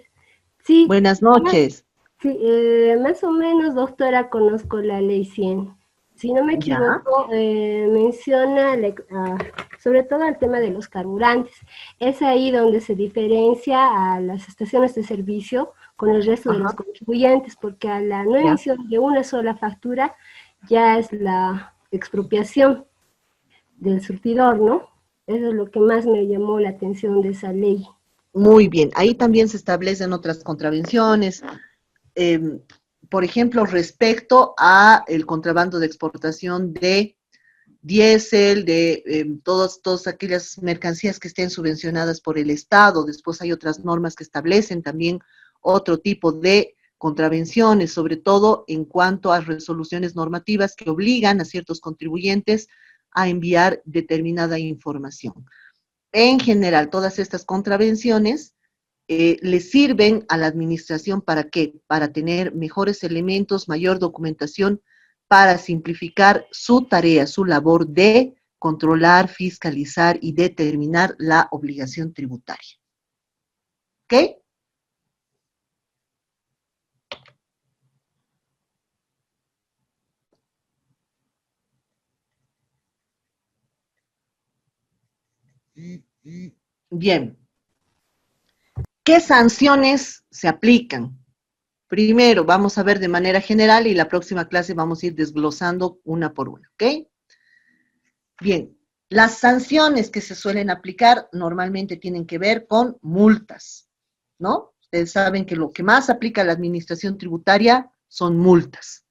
Sí. Buenas noches. Sí, más o menos, doctora, conozco la ley 100. Si no me equivoco, menciona sobre todo el tema de los carburantes. Es ahí donde se diferencia a las estaciones de servicio con el resto de los contribuyentes, porque a la no emisión de una sola factura ya es la expropiación del surtidor, ¿no? Eso es lo que más me llamó la atención de esa ley. Muy bien, ahí también se establecen otras contravenciones. Por ejemplo, respecto a el contrabando de exportación de diésel, de todas aquellas mercancías que estén subvencionadas por el Estado. Después hay otras normas que establecen también otro tipo de contravenciones, sobre todo en cuanto a resoluciones normativas que obligan a ciertos contribuyentes a enviar determinada información. En general, todas estas contravenciones le sirven a la administración ¿para qué? Para tener mejores elementos, mayor documentación, para simplificar su tarea, su labor de controlar, fiscalizar y determinar la obligación tributaria. ¿Ok? Bien. ¿Qué sanciones se aplican? Primero, vamos a ver de manera general y la próxima clase vamos a ir desglosando una por una, ¿ok? Bien, las sanciones que se suelen aplicar normalmente tienen que ver con multas, ¿no? Ustedes saben que lo que más aplica la administración tributaria son multas.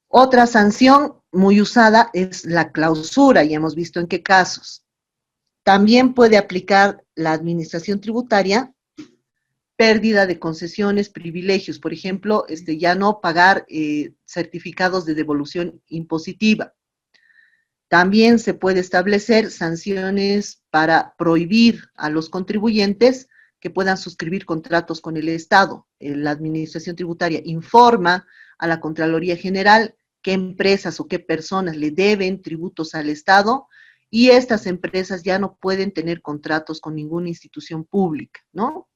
Otra sanción muy usada es la clausura, y hemos visto en qué casos. También puede aplicar la administración tributaria pérdida de concesiones, privilegios, por ejemplo, ya no pagar certificados de devolución impositiva. También se puede establecer sanciones para prohibir a los contribuyentes que puedan suscribir contratos con el Estado. La administración tributaria informa a la Contraloría General qué empresas o qué personas le deben tributos al Estado, y estas empresas ya no pueden tener contratos con ninguna institución pública, ¿no?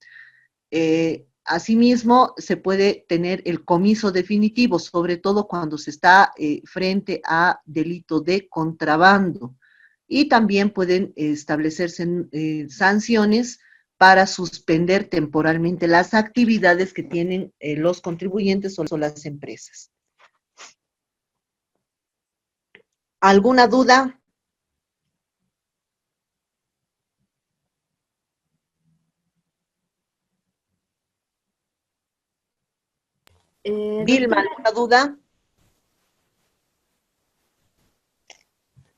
Asimismo, se puede tener el comiso definitivo, sobre todo cuando se está frente a delito de contrabando. Y también pueden establecerse sanciones para suspender temporalmente las actividades que tienen los contribuyentes o las empresas. ¿Alguna duda? Vilma, Doctora, ¿alguna duda?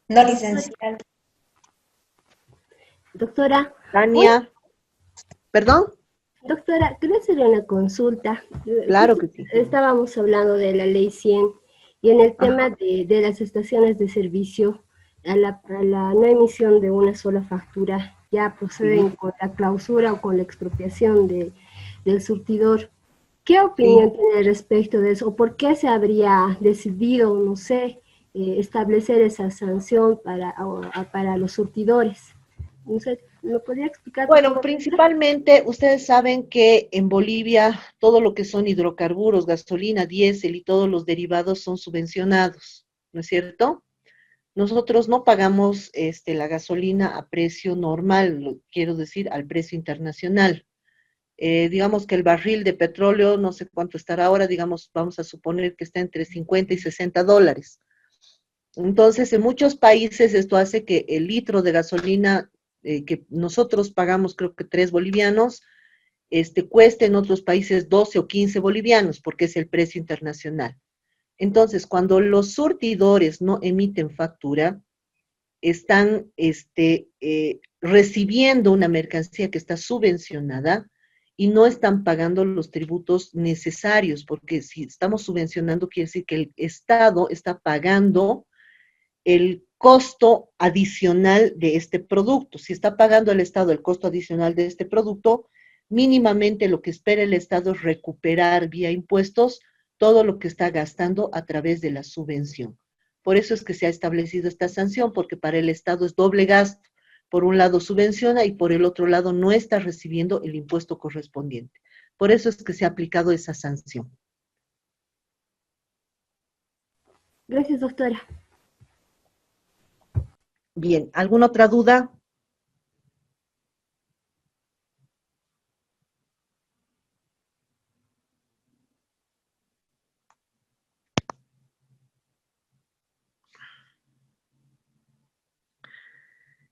No, licenciada. doctora, Tania, ¿perdón? doctora, quería hacerle una consulta. Claro Justo que sí. estábamos hablando de la ley 100 y en el tema Ajá. de las estaciones de servicio, a la no emisión de una sola factura, ya proceden con la clausura o con la expropiación del surtidor. ¿Qué opinión tiene respecto de eso? ¿O por qué se habría decidido, no sé, establecer esa sanción para los surtidores? No sé, ¿me podría explicar, por Bueno, favor? principalmente ustedes saben que en Bolivia todo lo que son hidrocarburos, gasolina, diésel y todos los derivados son subvencionados, ¿no es cierto? Nosotros no pagamos la gasolina a precio normal, quiero decir, al precio internacional. Digamos que el barril de petróleo, no sé cuánto estará ahora, digamos, vamos a suponer que está entre 50 y 60 dólares. Entonces, en muchos países esto hace que el litro de gasolina que nosotros pagamos, creo que 3 bolivianos, cueste en otros países 12 o 15 bolivianos, porque es el precio internacional. Entonces, cuando los surtidores no emiten factura, están recibiendo una mercancía que está subvencionada y no están pagando los tributos necesarios, porque si estamos subvencionando, quiere decir que el Estado está pagando el costo adicional de este producto. Si está pagando el Estado el costo adicional de este producto, mínimamente lo que espera el Estado es recuperar vía impuestos todo lo que está gastando a través de la subvención. Por eso es que se ha establecido esta sanción, porque para el Estado es doble gasto. Por un lado subvenciona y por el otro lado no está recibiendo el impuesto correspondiente. Por eso es que se ha aplicado esa sanción. Gracias, doctora. Bien, ¿alguna otra duda?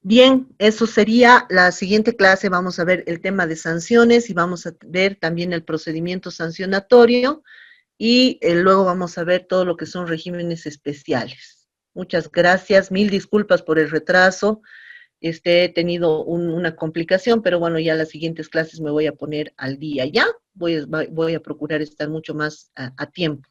Bien, eso sería la siguiente clase. Vamos a ver el tema de sanciones y vamos a ver también el procedimiento sancionatorio y luego vamos a ver todo lo que son regímenes especiales. Muchas gracias, mil disculpas por el retraso. He tenido una complicación, pero bueno, ya las siguientes clases me voy a poner al día. ¿Ya? Voy a procurar estar mucho más a tiempo.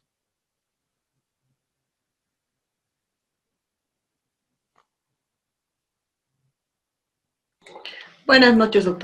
Buenas noches, doctor.